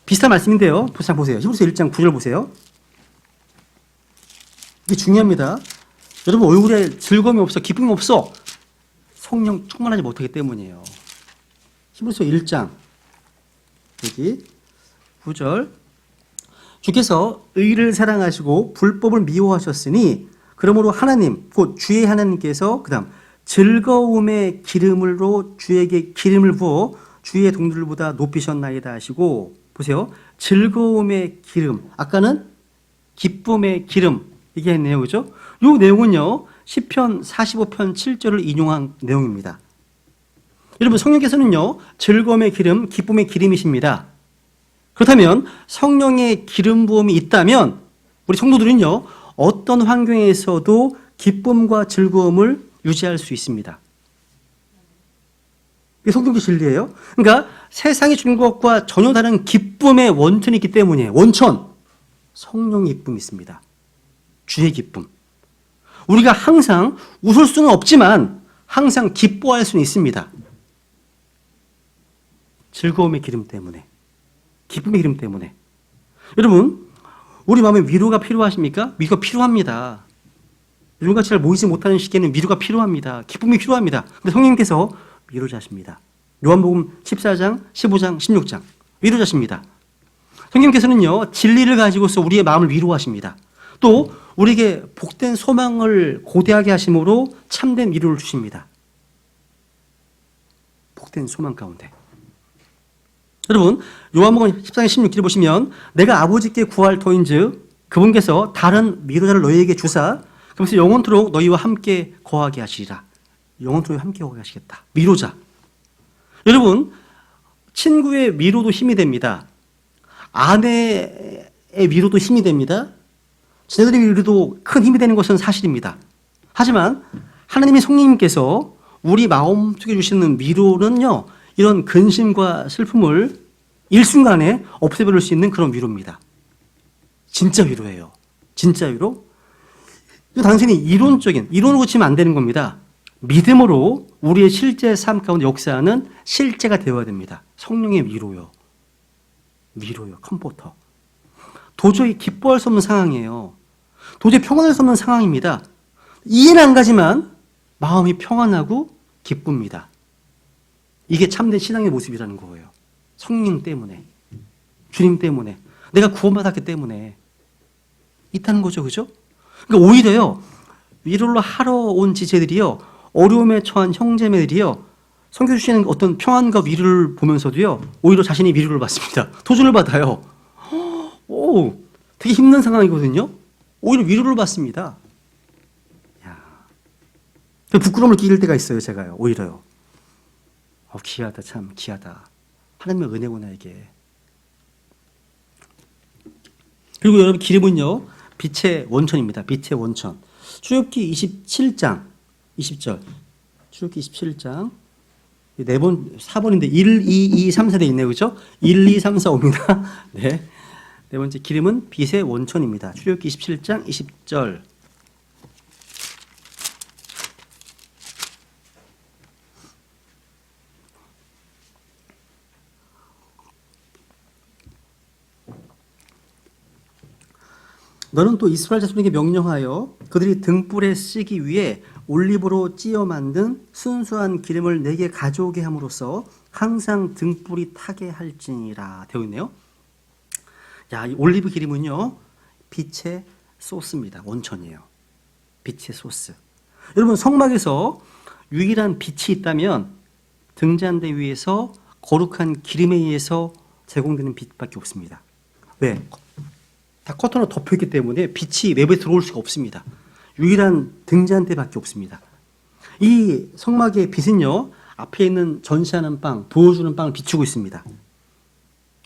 비슷한 말씀인데요, 보세요. 히브리서 1장 9절 보세요. 이게 중요합니다. 여러분 얼굴에 즐거움이 없어, 기쁨이 없어, 성령 충만하지 못하기 때문이에요. 히브리서 1장 여기 9절. 주께서 의를 사랑하시고 불법을 미워하셨으니 그러므로 하나님 곧 주의 하나님께서 그다음 즐거움의 기름으로 주에게 기름을 부어 주의 동들보다 높이셨나이다 하시고, 보세요. 즐거움의 기름, 아까는 기쁨의 기름 얘기했네요. 그죠? 이 내용은요, 시편 45편 7절을 인용한 내용입니다. 여러분, 성령께서는요, 즐거움의 기름, 기쁨의 기름이십니다. 그렇다면 성령의 기름 부음이 있다면 우리 성도들은요, 어떤 환경에서도 기쁨과 즐거움을 유지할 수 있습니다. 이게 성경의 진리예요. 그러니까 세상이 주는 것과 전혀 다른 기쁨의 원천이 있기 때문이에요. 원천, 성령의 기쁨이 있습니다. 주의 기쁨. 우리가 항상 웃을 수는 없지만 항상 기뻐할 수는 있습니다. 즐거움의 기름 때문에, 기쁨의 기름 때문에. 여러분, 우리 마음에 위로가 필요하십니까? 위로가 필요합니다. 요즘같이 잘 모이지 못하는 시기에는 위로가 필요합니다. 기쁨이 필요합니다. 근데 성령님께서 위로자십니다. 요한복음 14장, 15장, 16장 위로자십니다. 성령님께서는요, 진리를 가지고서 우리의 마음을 위로하십니다. 또 우리에게 복된 소망을 고대하게 하심으로 참된 위로를 주십니다. 복된 소망 가운데. 여러분, 요한복음 14장 16절을 보시면 내가 아버지께 구할 터인즉 그분께서 다른 위로자를 너희에게 주사 그래서 영원토록 너희와 함께 거하게 하시리라. 영원토록 함께 거하게 하시겠다. 위로자. 여러분, 친구의 위로도 힘이 됩니다. 아내의 위로도 힘이 됩니다. 자녀들의 위로도 큰 힘이 되는 것은 사실입니다. 하지만 하나님의 성령님께서 우리 마음속에 주시는 위로는요, 이런 근심과 슬픔을 일순간에 없애버릴 수 있는 그런 위로입니다. 진짜 위로예요. 진짜 위로. 단순히 이론으로 치면 안 되는 겁니다. 믿음으로 우리의 실제 삶 가운데 역사하는 실제가 되어야 됩니다. 성령의 위로요. 위로요. 컴포터. 도저히 기뻐할 수 없는 상황이에요. 도저히 평안할 수 없는 상황입니다. 이해는 안 가지만 마음이 평안하고 기쁩니다. 이게 참된 신앙의 모습이라는 거예요. 성령 때문에, 주님 때문에, 내가 구원받았기 때문에 있다는 거죠. 그죠? 그러니까 오히려요, 위로를 하러 온 지체들이요, 어려움에 처한 형제매들이요, 성경 주시는 어떤 평안과 위로를 보면서도요, 오히려 자신이 위로를 받습니다. 도전을 받아요. 오, 되게 힘든 상황이거든요. 오히려 위로를 받습니다. 야, 부끄러움을 끼칠 때가 있어요, 제가요. 오히려요. 귀하다, 참 귀하다. 하나님의 은혜구나 이게. 그리고 여러분, 기름은요, 빛의 원천입니다. 빛의 원천. 출애굽기 27장 20절. 출애굽기 27장 4번인데 1, 2, 2, 3, 4대 있네요. 그죠? 1, 2, 3, 4, 5입니다. 네. 네 번째, 기름은 빛의 원천입니다. 출애굽기 27장 20절. 너는 또 이스라엘 자손에게 명령하여 그들이 등불에 쓰기 위해 올리브로 찌어 만든 순수한 기름을 내게 가져오게 함으로써 항상 등불이 타게 할지니라 되어 있네요. 야, 이 올리브 기름은요, 빛의 소스입니다. 원천이에요. 빛의 소스. 여러분, 성막에서 유일한 빛이 있다면 등잔대 위에서 거룩한 기름에 의해서 제공되는 빛밖에 없습니다. 왜? 다 커튼으로 덮여있기 때문에 빛이 외부에 들어올 수가 없습니다. 유일한 등잔대밖에 없습니다. 이 성막의 빛은요, 앞에 있는 전시하는 빵, 보여주는 빵을 비추고 있습니다.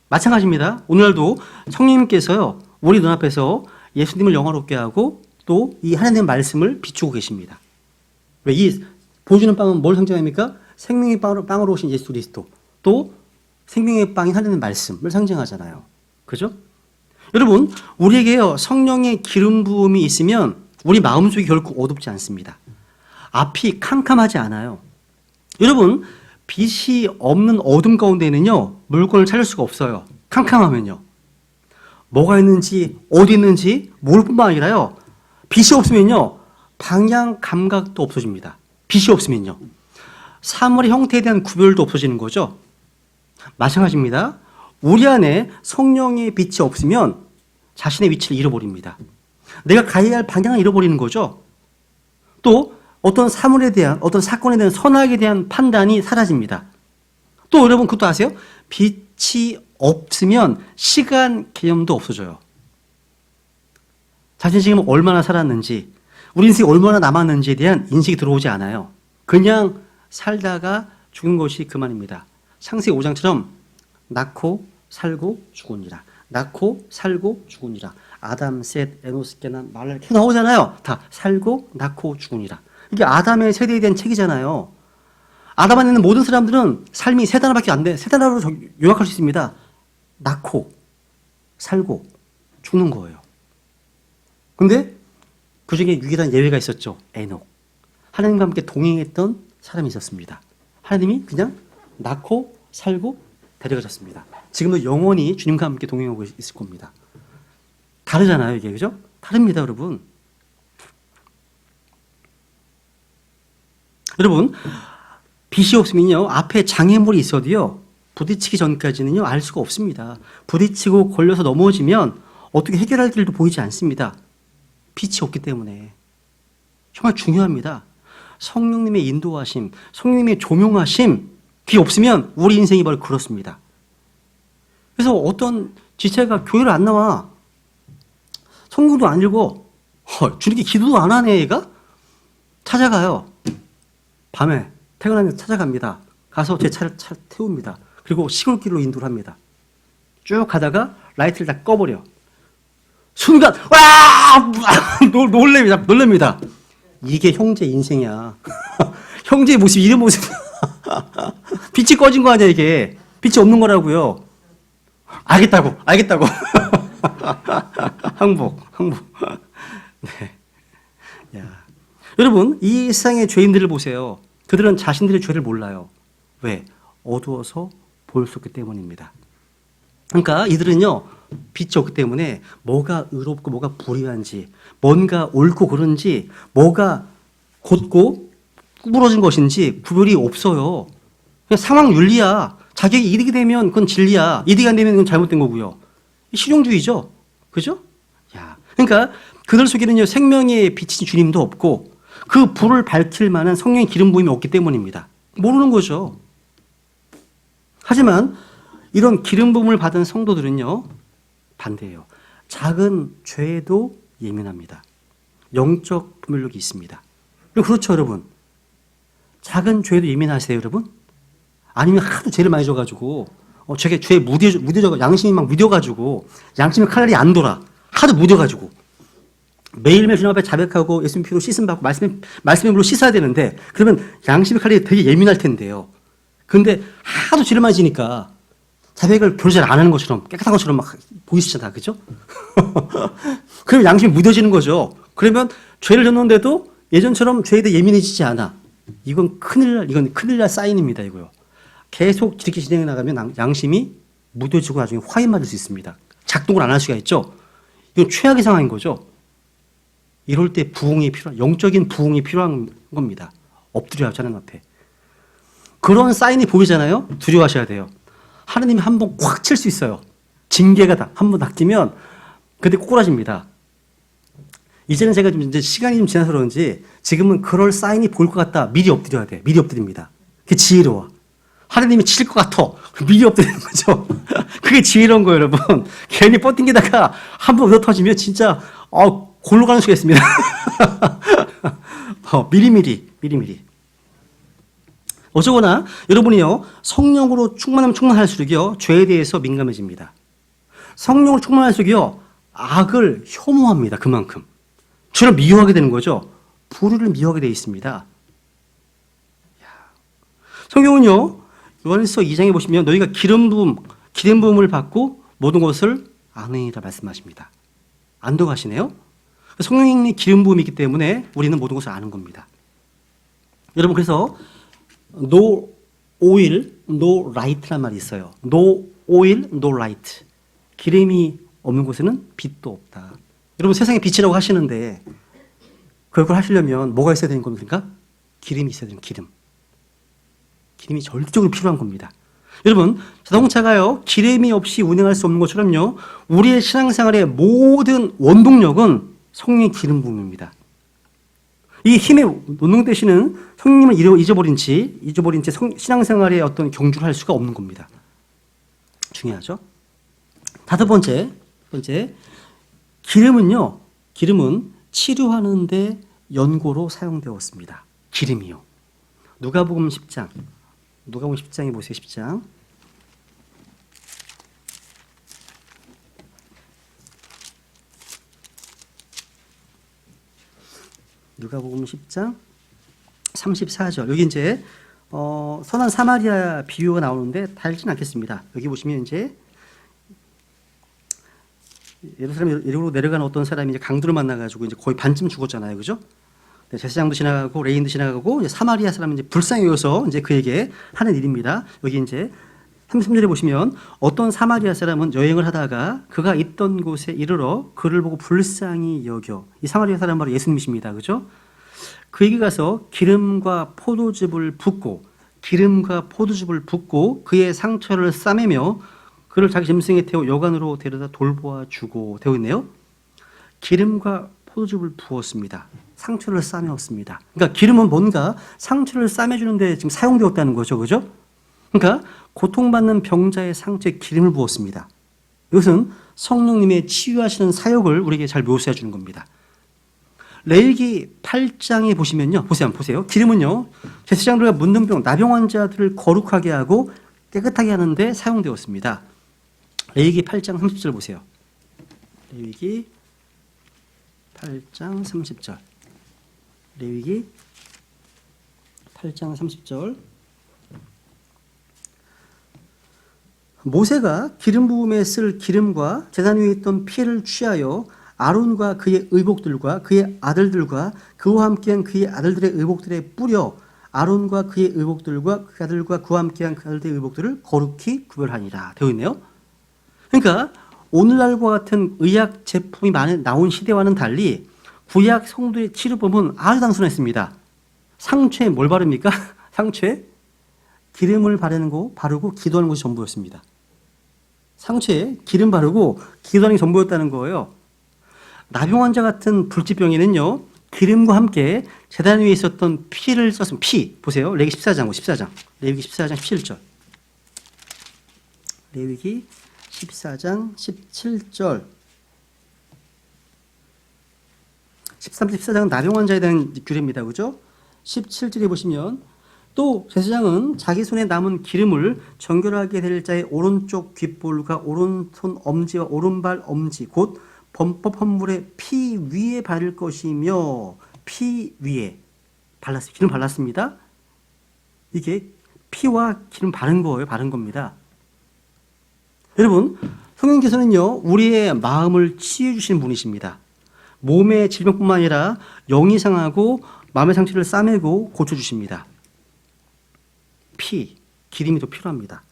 마찬가지입니다. 오늘도 성령님께서요, 우리 눈앞에서 예수님을 영화롭게 하고 또 이 하나님의 말씀을 비추고 계십니다. 왜? 이 보여주는 빵은 뭘 상징합니까? 생명의 빵으로 오신 예수 그리스도, 또 생명의 빵인 하나님의 말씀을 상징하잖아요. 그죠? 여러분, 우리에게요, 성령의 기름 부음이 있으면 우리 마음속이 결코 어둡지 않습니다. 앞이 캄캄하지 않아요. 여러분, 빛이 없는 어둠 가운데는요, 물건을 찾을 수가 없어요. 캄캄하면요. 뭐가 있는지, 어디 있는지 모를 뿐만 아니라요, 빛이 없으면요, 방향 감각도 없어집니다. 빛이 없으면요. 사물의 형태에 대한 구별도 없어지는 거죠. 마찬가지입니다. 우리 안에 성령의 빛이 없으면 자신의 위치를 잃어버립니다. 내가 가야 할 방향을 잃어버리는 거죠. 또 어떤 사물에 대한, 어떤 사건에 대한 선악에 대한 판단이 사라집니다. 또 여러분 그것도 아세요? 빛이 없으면 시간 개념도 없어져요. 자신 지금 얼마나 살았는지, 우리 인생이 얼마나 남았는지에 대한 인식이 들어오지 않아요. 그냥 살다가 죽은 것이 그만입니다. 창세기 5장처럼 낳고 살고 죽으니라. 낳고 살고 죽으니라. 아담, 셋, 에노스, 게난, 말랄 계속 나오잖아요. 다 살고 낳고 죽으니라. 이게 아담의 세대에 대한 책이잖아요. 아담 안에 있는 모든 사람들은 삶이 세 단어밖에 안 돼. 세 단어로 요약할 수 있습니다. 낳고 살고 죽는 거예요. 근데 그 중에 유일한 예외가 있었죠. 에녹. 하나님과 함께 동행했던 사람이 있었습니다. 하나님이 그냥 낳고 살고 데려가셨습니다. 지금도 영원히 주님과 함께 동행하고 있을 겁니다. 다르잖아요, 이게. 그죠? 다릅니다, 여러분. 여러분, 빛이 없으면요, 앞에 장애물이 있어도요, 부딪히기 전까지는요, 알 수가 없습니다. 부딪히고 걸려서 넘어지면 어떻게 해결할 길도 보이지 않습니다. 빛이 없기 때문에. 정말 중요합니다. 성령님의 인도하심, 성령님의 조명하심, 그게 없으면 우리 인생이 바로 그렇습니다. 그래서 어떤 지체가 교회를 안 나와. 성경도 안 읽어. 주님께 기도도 안 하네, 얘가? 찾아가요. 밤에 퇴근하면서 찾아갑니다. 가서 제 차를 태웁니다. 그리고 시골길로 인도를 합니다. 쭉 가다가 라이트를 다 꺼버려. 순간 와! 놀랍니다. 이게 형제 인생이야. 형제의 모습, 이런 모습. 빛이 꺼진 거 아니야, 이게. 빛이 없는 거라고요. 알겠다고. 항복. 네. 야. 여러분, 이 세상의 죄인들을 보세요. 그들은 자신들의 죄를 몰라요. 왜? 어두워서 볼 수 없기 때문입니다. 그러니까 이들은요, 빛이 없기 때문에 뭐가 의롭고 뭐가 불의한지, 뭔가 옳고 그른지, 뭐가 곧고 구부러진 것인지 구별이 없어요. 그냥 상황 윤리야. 자기에게 이득이 되면 그건 진리야. 이득이 안 되면 그건 잘못된 거고요. 실용주의죠. 그죠? 야. 그러니까 그들 속에는요, 생명의 빛인 주님도 없고 그 불을 밝힐 만한 성령의 기름 부음이 없기 때문입니다. 모르는 거죠. 하지만 이런 기름 부음을 받은 성도들은요, 반대예요. 작은 죄에도 예민합니다. 영적 분별력이 있습니다. 그렇죠, 여러분? 작은 죄에도 예민하세요, 여러분? 아니면 하도 죄를 많이 져가지고 죄에 무뎌져 양심이 막 무뎌가지고 양심의 칼날이 안 돌아. 하도 무뎌가지고 매일매일 주님 앞에 자백하고 예수님 피로 씻음 받고 말씀의 물로 씻어야 되는데 그러면 양심의 칼날이 되게 예민할 텐데요. 근데 하도 죄를 많이 지니까 자백을 별로 잘 안 하는 것처럼 깨끗한 것처럼 막 보이시잖아, 그죠? 그러면 양심이 무뎌지는 거죠. 그러면 죄를 졌는데도 예전처럼 죄에 대해 예민해지지 않아. 이건 큰일 날 사인입니다, 이거요. 계속 이렇게 진행해 나가면 양심이 무뎌지고 나중에 화인 맞을 수 있습니다. 작동을 안 할 수가 있죠. 이건 최악의 상황인 거죠. 이럴 때 영적인 부흥이 필요한 겁니다. 엎드려야 하는 앞에. 그런 사인이 보이잖아요. 두려워하셔야 돼요. 하나님이 한 번 꽉 칠 수 있어요. 징계가 한 번 닥치면 그때 꼬꾸라집니다. 이제는 제가 이제 시간이 좀 지나서 그런지 지금은 그럴 사인이 보일 것 같다. 미리 엎드려야 돼. 미리 엎드립니다. 그게 지혜로워. 하나님이 칠 것 같아. 미리 엎드리는 거죠. 그게 지혜로운 거예요, 여러분. 괜히 뻗팅기다가 한 번 얻어 터지면 진짜 골로 가는 수가 있습니다. 미리미리. 어쩌거나 여러분이요, 성령으로 충만하면 충만할수록요, 죄에 대해서 민감해집니다. 성령으로 충만할수록요, 악을 혐오합니다. 그만큼. 죄를 미워하게 되는 거죠. 불의를 미워하게 되어 있습니다. 성경은요, 요한일서 2장에 보시면 너희가 기름 부음을 받고 모든 것을 아느니라 말씀하십니다. 안도하시네요. 성령의 기름 부음이 있기 때문에 우리는 모든 것을 아는 겁니다. 여러분, 그래서 no oil, no light란 말이 있어요. no oil, no light. 기름이 없는 곳에는 빛도 없다. 여러분, 세상에 빛이라고 하시는데 그걸 하시려면 뭐가 있어야 되는 겁니까? 기름이 있어야 되는 기름. 기름이 절대적으로 필요한 겁니다. 여러분, 자동차가요, 기름이 없이 운행할 수 없는 것처럼요, 우리의 신앙생활의 모든 원동력은 성령의 기름 부음입니다. 이 힘의 논동 되시는 성령님을 잊어버린 채 신앙생활의 어떤 경주를 할 수가 없는 겁니다. 중요하죠? 다섯 번째, 기름은 치료하는데 연고로 사용되었습니다. 기름이요. 누가복음 10장에 보세요. 10장. 누가복음 10장 34절. 여기 이제 선한 사마리아 비유가 나오는데 다 읽지는 않겠습니다. 여기 보시면 이제 예루살렘으로 내려가는 어떤 사람이 이제 강도를 만나가지고 이제 거의 반쯤 죽었잖아요, 그죠? 네, 제사장도 지나가고 레인도 지나가고 이제 사마리아 사람은 이제 불쌍히 여겨서 이제 그에게 하는 일입니다. 여기 이제 33절에 보시면 어떤 사마리아 사람은 여행을 하다가 그가 있던 곳에 이르러 그를 보고 불쌍히 여겨. 이 사마리아 사람 바로 예수님이십니다, 그죠? 그에게 가서 기름과 포도즙을 붓고 그의 상처를 싸매며 그를 자기 짐승에 태워 여관으로 데려다 돌보아 주고 되어 있네요. 기름과 포도즙을 부었습니다. 상처를 싸매었습니다. 그러니까 기름은 뭔가 상처를 싸매주는데 지금 사용되었다는 거죠. 그죠? 그러니까 고통받는 병자의 상처에 기름을 부었습니다. 이것은 성령님의 치유하시는 사역을 우리에게 잘 묘사해 주는 겁니다. 레위기 8장에 보시면요. 보세요. 기름은요. 제사장들과 문둥병, 나병 환자들을 거룩하게 하고 깨끗하게 하는데 사용되었습니다. 레위기 8장 30절 보세요. 레위기 8장 30절. 레위기 8장 30절. 모세가 기름 부음에 쓸 기름과 제단 위에 있던 피를 취하여 아론과 그의 의복들과 그의 아들들과 그와 함께한 그의 아들들의 의복들에 뿌려 아론과 그의 의복들과 그 아들과 그와 함께한 그 아들들의 의복들을 거룩히 구별하니라 되어 있네요. 그러니까 오늘날과 같은 의학 제품이 많이 나온 시대와는 달리 구약 성도의 치료법은 아주 단순했습니다. 상처에 뭘 바릅니까? 상처에 기름을 바르고 기도하는 것이 전부였습니다. 상처에 기름 바르고 기도하는 게 전부였다는 거예요. 나병 환자 같은 불치병에는요, 기름과 함께 제단 위에 있었던 피를 썼으면 보세요. 레위기 14장. 레위기 14장 17절. 레위기 14장 17절. 13, 14장은 나병 환자에 대한 규례입니다. 그죠? 17절에 보시면 또 제사장은 자기 손에 남은 기름을 정결하게 될 자의 오른쪽 귓볼과 오른손 엄지와 오른발 엄지 곧 범법 헌물의 피 위에 바를 것이며 피 위에 기름 발랐습니다. 이게 피와 기름 바른 거예요. 바른 겁니다. 여러분, 성령께서는요, 우리의 마음을 치유해 주시는 분이십니다. 몸의 질병뿐만 아니라 영이 상하고 마음의 상처를 싸매고 고쳐주십니다. 기름이 더 필요합니다.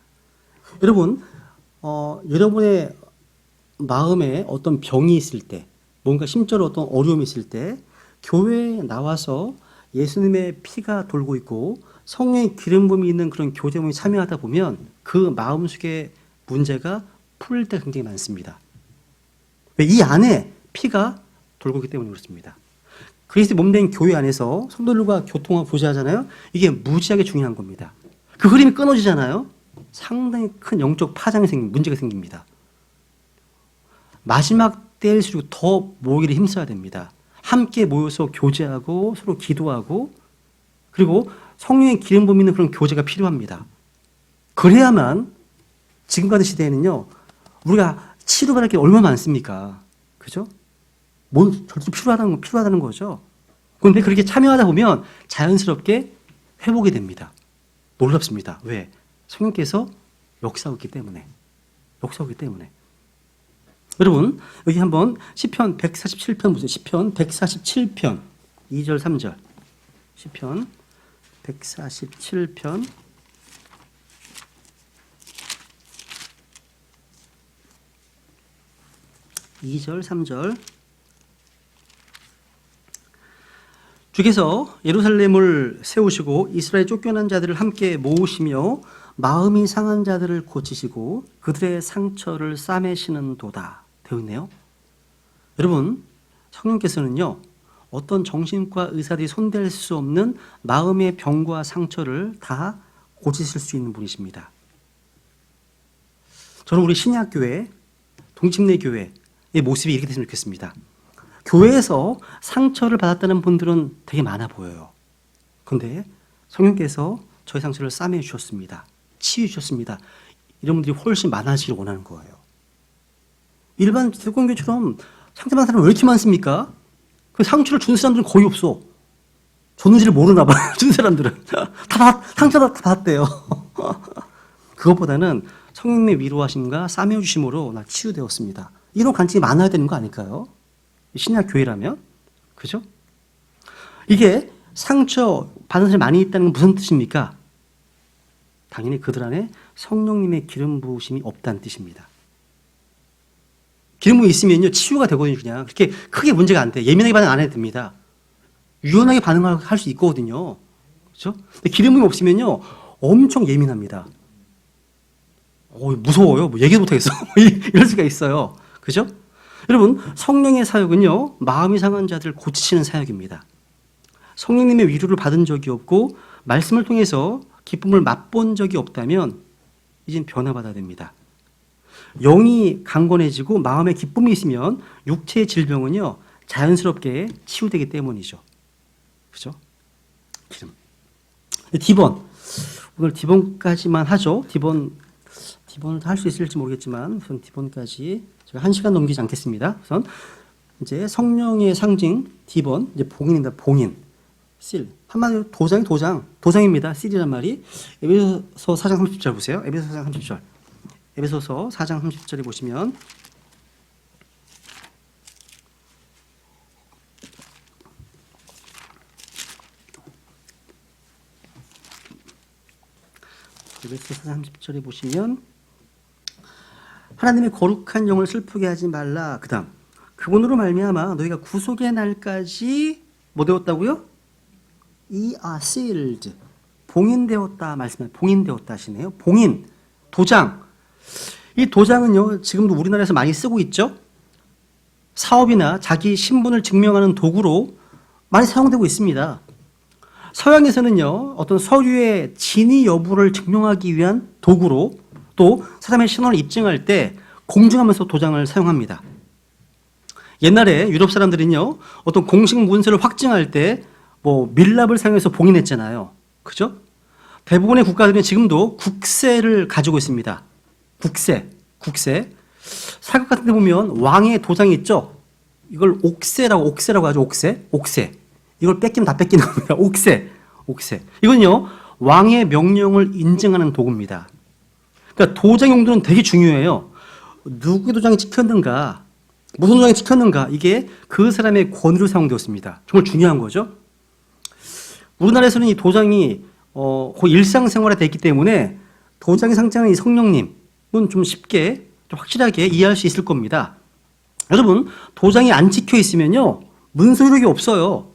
여러분, 여러분의 마음에 어떤 병이 있을 때, 뭔가 심적으로 어떤 어려움이 있을 때, 교회에 나와서 예수님의 피가 돌고 있고 성령의 기름 부음이 있는 그런 교제 모임에 참여하다 보면 그 마음속의 문제가 풀릴 때가 굉장히 많습니다. 왜? 이 안에 피가 돌고 있기 때문에 그렇습니다. 그리스도의 몸된 교회 안에서 성도들과 교통하고 교제하잖아요. 이게 무지하게 중요한 겁니다. 그 흐름이 끊어지잖아요. 상당히 큰 영적 문제가 생깁니다. 마지막 때일수록 더 모이기를 힘써야 됩니다. 함께 모여서 교제하고 서로 기도하고 그리고 성령의 기름 부음 있는 그런 교제가 필요합니다. 그래야만 지금 같은 시대에는요, 우리가 치료받을 게 얼마나 많습니까? 그죠? 절대 필요하다는 거죠. 그런데 그렇게 참여하다 보면 자연스럽게 회복이 됩니다. 놀랍습니다. 왜? 성령께서 역사하기 때문에. 여러분, 여기 한번 시편 147편 보세요. 시편 147편 2절 3절. 시편 147편 2절 3절. 주께서 예루살렘을 세우시고 이스라엘 쫓겨난 자들을 함께 모으시며 마음이 상한 자들을 고치시고 그들의 상처를 싸매시는도다 되어 있네요. 여러분, 성령께서는요, 어떤 정신과 의사들이 손댈 수 없는 마음의 병과 상처를 다 고치실 수 있는 분이십니다. 저는 우리 신약교회, 동침내 교회의 모습이 이렇게 됐으면 좋겠습니다. 교회에서 상처를 받았다는 분들은 되게 많아 보여요. 그런데 성령께서 저희 상처를 싸매 주셨습니다. 치유해 주셨습니다. 이런 분들이 훨씬 많아지기를 원하는 거예요. 일반 기독교처럼 상처받은 사람이 왜 이렇게 많습니까? 그 상처를 준 사람들은 거의 없어. 줬는지를 모르나 봐. 준 사람들은. 상처 다 받았대요. 그것보다는 성령님의 위로하심과 싸매어 주심으로 나 치유되었습니다. 이런 관점이 많아야 되는 거 아닐까요? 신약 교회라면. 그죠? 이게 상처 받은 사람이 많이 있다는 건 무슨 뜻입니까? 당연히 그들 안에 성령님의 기름 부으심이 없다는 뜻입니다. 기름 부음이 있으면요, 치유가 되거든요. 그냥 그렇게 크게 문제가 안 돼요. 예민하게 반응 안 해도 됩니다. 유연하게 반응할 수 있거든요. 그렇죠? 근데 기름이 없으면요, 엄청 예민합니다. 무서워요. 뭐 얘기도 못하겠어. 이럴 수가 있어요. 그죠? 여러분, 성령의 사역은요, 마음이 상한 자들을 고치시는 사역입니다. 성령님의 위로를 받은 적이 없고 말씀을 통해서 기쁨을 맛본 적이 없다면 이젠 변화받아야 됩니다. 영이 강건해지고 마음에 기쁨이 있으면 육체의 질병은요, 자연스럽게 치유되기 때문이죠. 그죠? 기름. 디본. 오늘 디본까지만 하죠. 디본을 다 할 수 있을지 모르겠지만 우선 디본까지 제가 1시간 넘기지 않겠습니다. 우선 이제 성령의 상징 디본, 이제 봉인입니다. 봉인. 실. 한마디로 도장입니다. 실이란 말이. 에베소서 4장 30절 보세요. 에베소서 4장 30절. 에베소서 4장 30절에 보시면 에베소서 4장 30절에 보시면 하나님의 거룩한 영을 슬프게 하지 말라. 그다음 그분으로 말미암아 너희가 구속의 날까지 뭐 되었다고요? Ye are sealed. 봉인되었다 말씀해. 봉인되었다 하시네요. 봉인, 도장. 이 도장은요, 지금도 우리나라에서 많이 쓰고 있죠. 사업이나 자기 신분을 증명하는 도구로 많이 사용되고 있습니다. 서양에서는요, 어떤 서류의 진위 여부를 증명하기 위한 도구로 또 사람의 신원을 입증할 때 공증하면서 도장을 사용합니다. 옛날에 유럽 사람들은요, 어떤 공식 문서를 확증할 때 뭐 밀랍을 사용해서 봉인했잖아요. 그죠? 대부분의 국가들은 지금도 국세를 가지고 있습니다. 국세. 사극 같은 데 보면 왕의 도장이 있죠? 이걸 옥세라고 하죠. 옥세. 이걸 뺏기면 다 뺏기는 겁니다. 옥세. 이건요, 왕의 명령을 인증하는 도구입니다. 그러니까 도장 용도는 되게 중요해요. 누구의 도장이 찍혔는가, 무슨 도장이 찍혔는가, 이게 그 사람의 권위로 사용되었습니다. 정말 중요한 거죠. 우리나라에서는 이 도장이 거의 일상생활에 되어 있기 때문에 도장이 상징하는 이 성령님은 좀 쉽게, 좀 확실하게 이해할 수 있을 겁니다. 여러분, 도장이 안 찍혀 있으면요, 문서 효력이 없어요.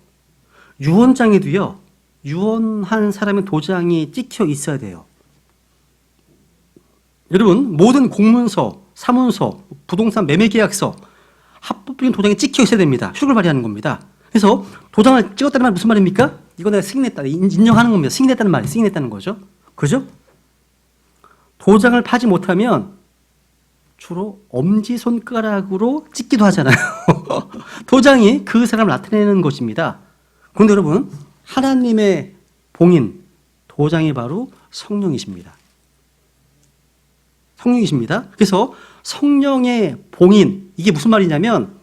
유언장에도요, 유언한 사람의 도장이 찍혀 있어야 돼요. 여러분, 모든 공문서, 사문서, 부동산 매매계약서, 합법적인 도장이 찍혀 있어야 됩니다. 효력을 발휘하는 겁니다. 그래서 도장을 찍었다는 말 무슨 말입니까? 이거 내가 승인했다, 인정하는 겁니다. 승인했다는 말이 승인했다는 거죠. 그죠? 도장을 파지 못하면 주로 엄지손가락으로 찍기도 하잖아요. 도장이 그 사람을 나타내는 것입니다. 그런데 여러분, 하나님의 봉인, 도장이 바로 성령이십니다. 그래서 성령의 봉인, 이게 무슨 말이냐면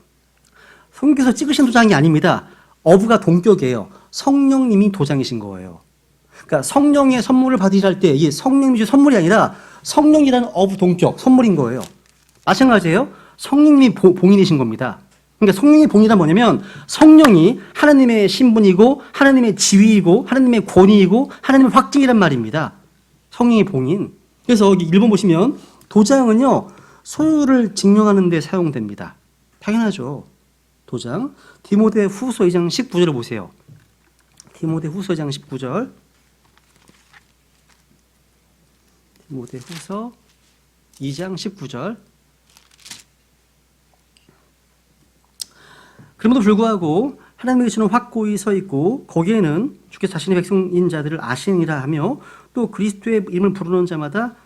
성령께서 찍으신 도장이 아닙니다. 어부가 동격이에요. 성령님이 도장이신 거예요. 그러니까 성령의 선물을 받으실 때 이게 성령님이 주신 선물이 아니라 성령이라는 어부 동격, 선물인 거예요. 마찬가지예요. 성령님이 봉인이신 겁니다. 그러니까 성령의 봉인이란 뭐냐면 성령이 하나님의 신분이고 하나님의 지위이고 하나님의 권위이고 하나님의 확증이란 말입니다. 성령의 봉인. 그래서 여기 1번 보시면 도장은요, 소유를 증명하는 데 사용됩니다. 당연하죠. 도장. 디모데 후서 2장 19절을 보세요. 디모데 후서 2장 19절. 디모데 후서 2장 19절. 그럼에도 불구하고 하나님의 계시는 확고히 서 있고 거기에는 주께서 자신의 백성인 자들을 아시니라 하며 또 그리스도의 이름을 부르는 자마다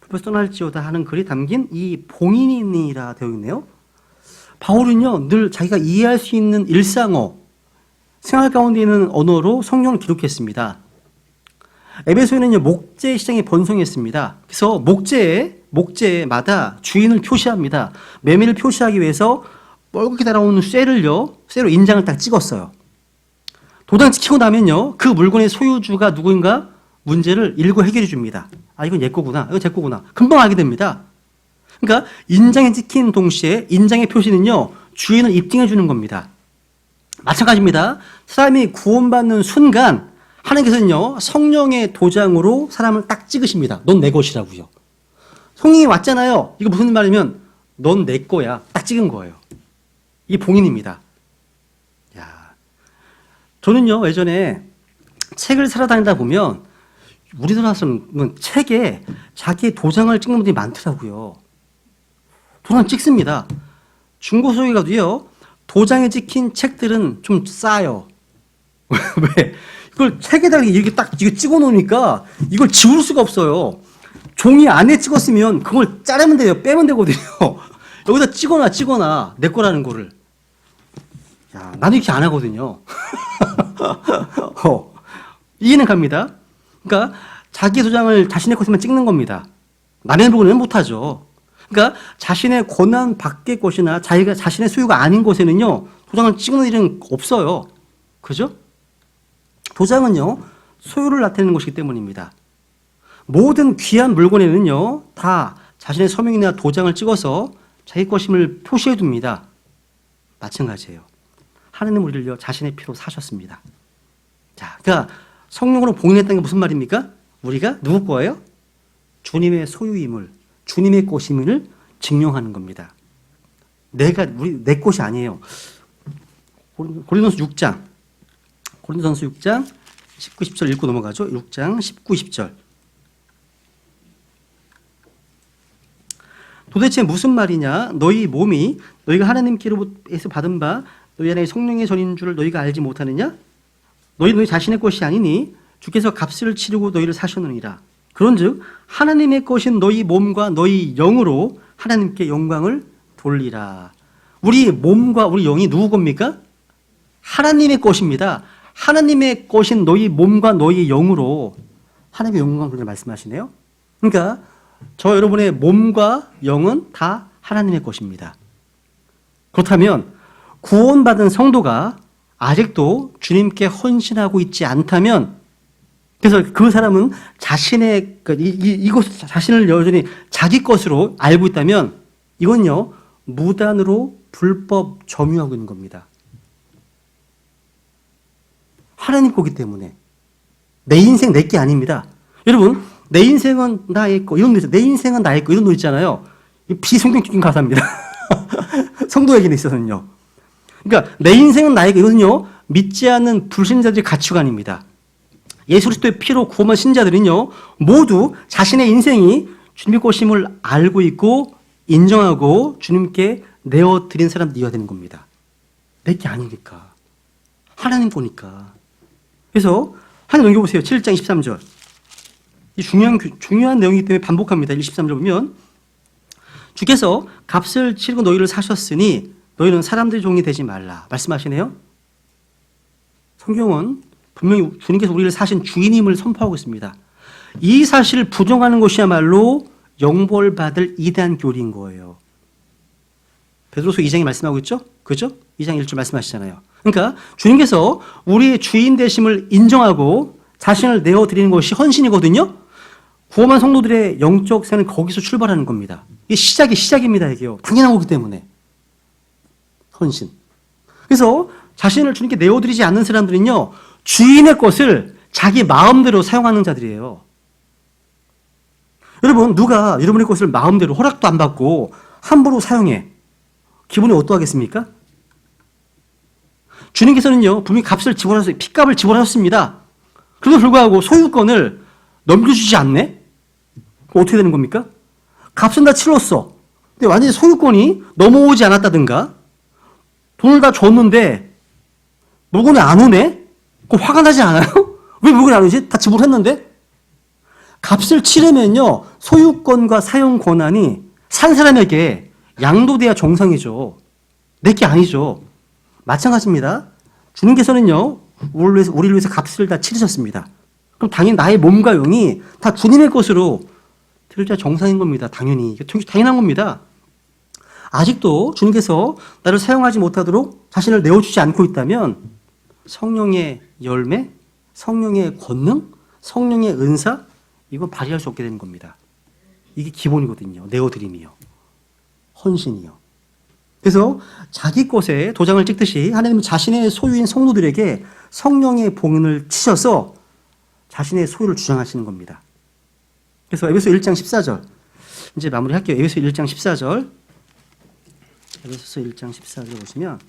불법에서 떠날지어다 하는 글이 담긴 이 봉인이니라 되어 있네요. 바울은요, 늘 자기가 이해할 수 있는 일상어, 생활 가운데 있는 언어로 성경을 기록했습니다. 에베소에는요, 목재 시장이 번성했습니다. 그래서 목재마다 주인을 표시합니다. 매매를 표시하기 위해서 뻘겋게 달아오는 쇠로 인장을 딱 찍었어요. 도장 찍히고 나면요, 그 물건의 소유주가 누구인가 문제를 일구 해결해 줍니다. 아, 이건 얘 거구나, 이건 제 거구나. 금방 알게 됩니다. 그러니까 인장에 찍힌 동시에 인장의 표시는요, 주인을 입증해 주는 겁니다. 마찬가지입니다. 사람이 구원받는 순간 하나님께서는요, 성령의 도장으로 사람을 딱 찍으십니다. 넌 내 것이라고요. 성령이 왔잖아요. 이거 무슨 말이면 넌 내 거야. 딱 찍은 거예요. 이게 봉인입니다. 야, 저는요, 예전에 책을 사러 다니다 보면 우리나라에서는 책에 자기의 도장을 찍는 분들이 많더라고요. 도장 찍습니다. 중고서에 가도요, 도장에 찍힌 책들은 좀 싸요. 왜? 이걸 책에다가 이렇게 딱 이거 찍어 놓으니까 이걸 지울 수가 없어요. 종이 안에 찍었으면 그걸 자르면 돼요. 빼면 되거든요. 여기다 찍어놔. 내 거라는 거를. 야, 나는 이렇게 안 하거든요. 이해는 갑니다. 그러니까 자기 도장을 자신의 것에만 찍는 겁니다. 남의 부분은 못하죠. 그러니까 자신의 권한 밖의 곳이나 자기가 자신의 소유가 아닌 곳에는요, 도장을 찍는 일은 없어요. 그죠? 도장은요, 소유를 나타내는 것이기 때문입니다. 모든 귀한 물건에는요, 다 자신의 서명이나 도장을 찍어서 자기 것임을 표시해 둡니다. 마찬가지예요. 하나님 우리를요, 자신의 피로 사셨습니다. 자, 그러니까 성령으로 복인했다는 게 무슨 말입니까? 우리가 누구 거예요? 주님의 소유임을, 주님의 것임을 증명하는 겁니다. 내 것이 아니에요. 고린도전서 6장 19, 20절 읽고 넘어가죠. 6장 19, 20절. 도대체 무슨 말이냐? 너희 몸이 너희가 하나님께로부터 받은 바 너희 안에 성령의 전인 줄을 너희가 알지 못하느냐? 너희 자신의 것이 아니니 주께서 값을 치르고 너희를 사셨느니라. 그런즉 하나님의 것인 너희 몸과 너희 영으로 하나님께 영광을 돌리라. 우리 몸과 우리 영이 누구 겁니까? 하나님의 것입니다. 하나님의 것인 너희 몸과 너희 영으로 하나님의 영광을 돌리라 말씀하시네요. 그러니까 저 여러분의 몸과 영은 다 하나님의 것입니다. 그렇다면 구원받은 성도가 아직도 주님께 헌신하고 있지 않다면, 그래서 그 사람은 자신의 이것 자신을 여전히 자기 것으로 알고 있다면 이건요, 무단으로 불법 점유하고 있는 겁니다. 하나님 거기 때문에 내 인생 내 게 아닙니다. 여러분, 내 인생은 나의 거, 이런 노래, 내 인생은 나의 거, 이런 노래 있잖아요. 비성경적인 가사입니다. 성도에게 있어서는요. 그러니까 내 인생은 나의 거, 이거는요, 믿지 않는 불신자들의 가치관입니다. 예수 그리스도의 피로 구원한 신자들은요, 모두 자신의 인생이 주님의 것임을 알고 있고 인정하고 주님께 내어드린 사람들이어야 되는 겁니다. 내 게 아니니까. 하나님 거니까. 그래서 하나님 넘겨보세요. 7장 23절. 이 중요한 내용이기 때문에 반복합니다. 23절 보면 주께서 값을 치르고 너희를 사셨으니 너희는 사람들의 종이 되지 말라. 말씀하시네요. 성경은 분명히 주님께서 우리를 사신 주인임을 선포하고 있습니다. 이 사실을 부정하는 것이야말로 영벌받을 이단 교리인 거예요. 베드로서 2장에 말씀하고 있죠? 그죠? 2장 1절 말씀하시잖아요. 그러니까 주님께서 우리의 주인 되심을 인정하고 자신을 내어드리는 것이 헌신이거든요. 구원한 성도들의 영적 생은 거기서 출발하는 겁니다. 이게 시작입니다. 이게요. 당연한 거기 때문에. 헌신. 그래서 자신을 주님께 내어드리지 않는 사람들은요, 주인의 것을 자기 마음대로 사용하는 자들이에요. 여러분, 누가 여러분의 것을 마음대로 허락도 안 받고 함부로 사용해? 기분이 어떠하겠습니까? 주님께서는요, 분명히 핏값을 지불하셨습니다. 그럼에도 불구하고 소유권을 넘겨주지 않네? 어떻게 되는 겁니까? 값은 다 치렀어. 근데 완전히 소유권이 넘어오지 않았다든가, 돈을 다 줬는데 물건이 안 오네? 그럼 화가 나지 않아요? 왜 물건이 안 오지? 다 지불했는데? 값을 치르면요, 소유권과 사용 권한이 산 사람에게 양도돼야 정상이죠. 내게 아니죠. 마찬가지입니다. 주님께서는요, 우리를 위해서 값을 다 치르셨습니다. 그럼 당연히 나의 몸과 영이 다 주님의 것으로 들자 정상인 겁니다. 당연히. 당연한 겁니다. 아직도 주님께서 나를 사용하지 못하도록 자신을 내어주지 않고 있다면 성령의 열매, 성령의 권능, 성령의 은사, 이건 발휘할 수 없게 되는 겁니다. 이게 기본이거든요. 내어드림이요. 헌신이요. 그래서 자기 것에 도장을 찍듯이 하나님은 자신의 소유인 성도들에게 성령의 봉인을 치셔서 자신의 소유를 주장하시는 겁니다. 그래서 에베소 1장 14절 이제 마무리할게요. 에베소 1장 14절 에베소서 1장 14절 보시면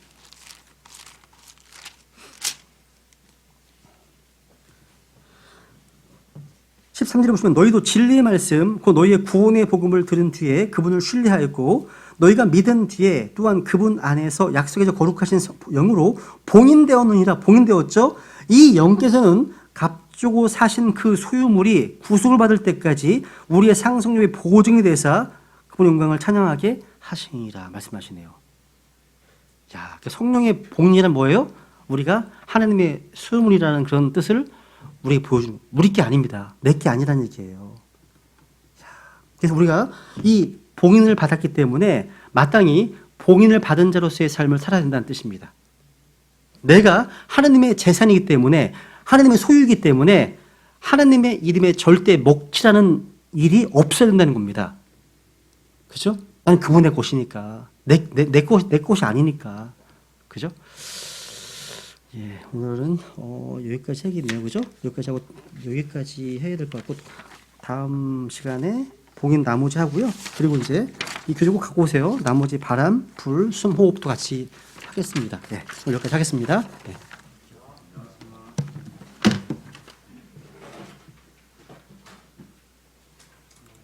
13절에 보시면 너희도 진리의 말씀, 그 너희의 구원의 복음을 들은 뒤에 그분을 신뢰하였고 너희가 믿은 뒤에 또한 그분 안에서 약속에서 거룩하신 영으로 봉인되었느니라. 봉인되었죠. 이 영께서는 값주고 사신 그 소유물이 구속을 받을 때까지 우리의 상속력의 보증이 되사 그분의 영광을 찬양하게 하시니라 말씀하시네요. 자, 성령의 봉인이란 뭐예요? 우리가 하나님의 소유물이라는 그런 뜻을 우리에게 보여주는, 우리 게 아닙니다. 내 게 아니라는 얘기예요. 자, 그래서 우리가 이 봉인을 받았기 때문에 마땅히 봉인을 받은 자로서의 삶을 살아야 된다는 뜻입니다. 내가 하나님의 재산이기 때문에, 하나님의 소유이기 때문에 하나님의 이름에 절대 먹칠하는 일이 없어야 된다는 겁니다. 그죠? 난 그분의 것이니까. 내 것이 아니니까. 그죠? 예, 오늘은 여기까지 해야겠네요. 그죠? 여기까지 해야 될 것 같고, 다음 시간에 봉인 나머지 하고요. 그리고 이제 이 교재 꼭 갖고 오세요. 나머지 바람, 불, 숨, 호흡도 같이 하겠습니다. 네, 오늘 여기까지 하겠습니다. 네.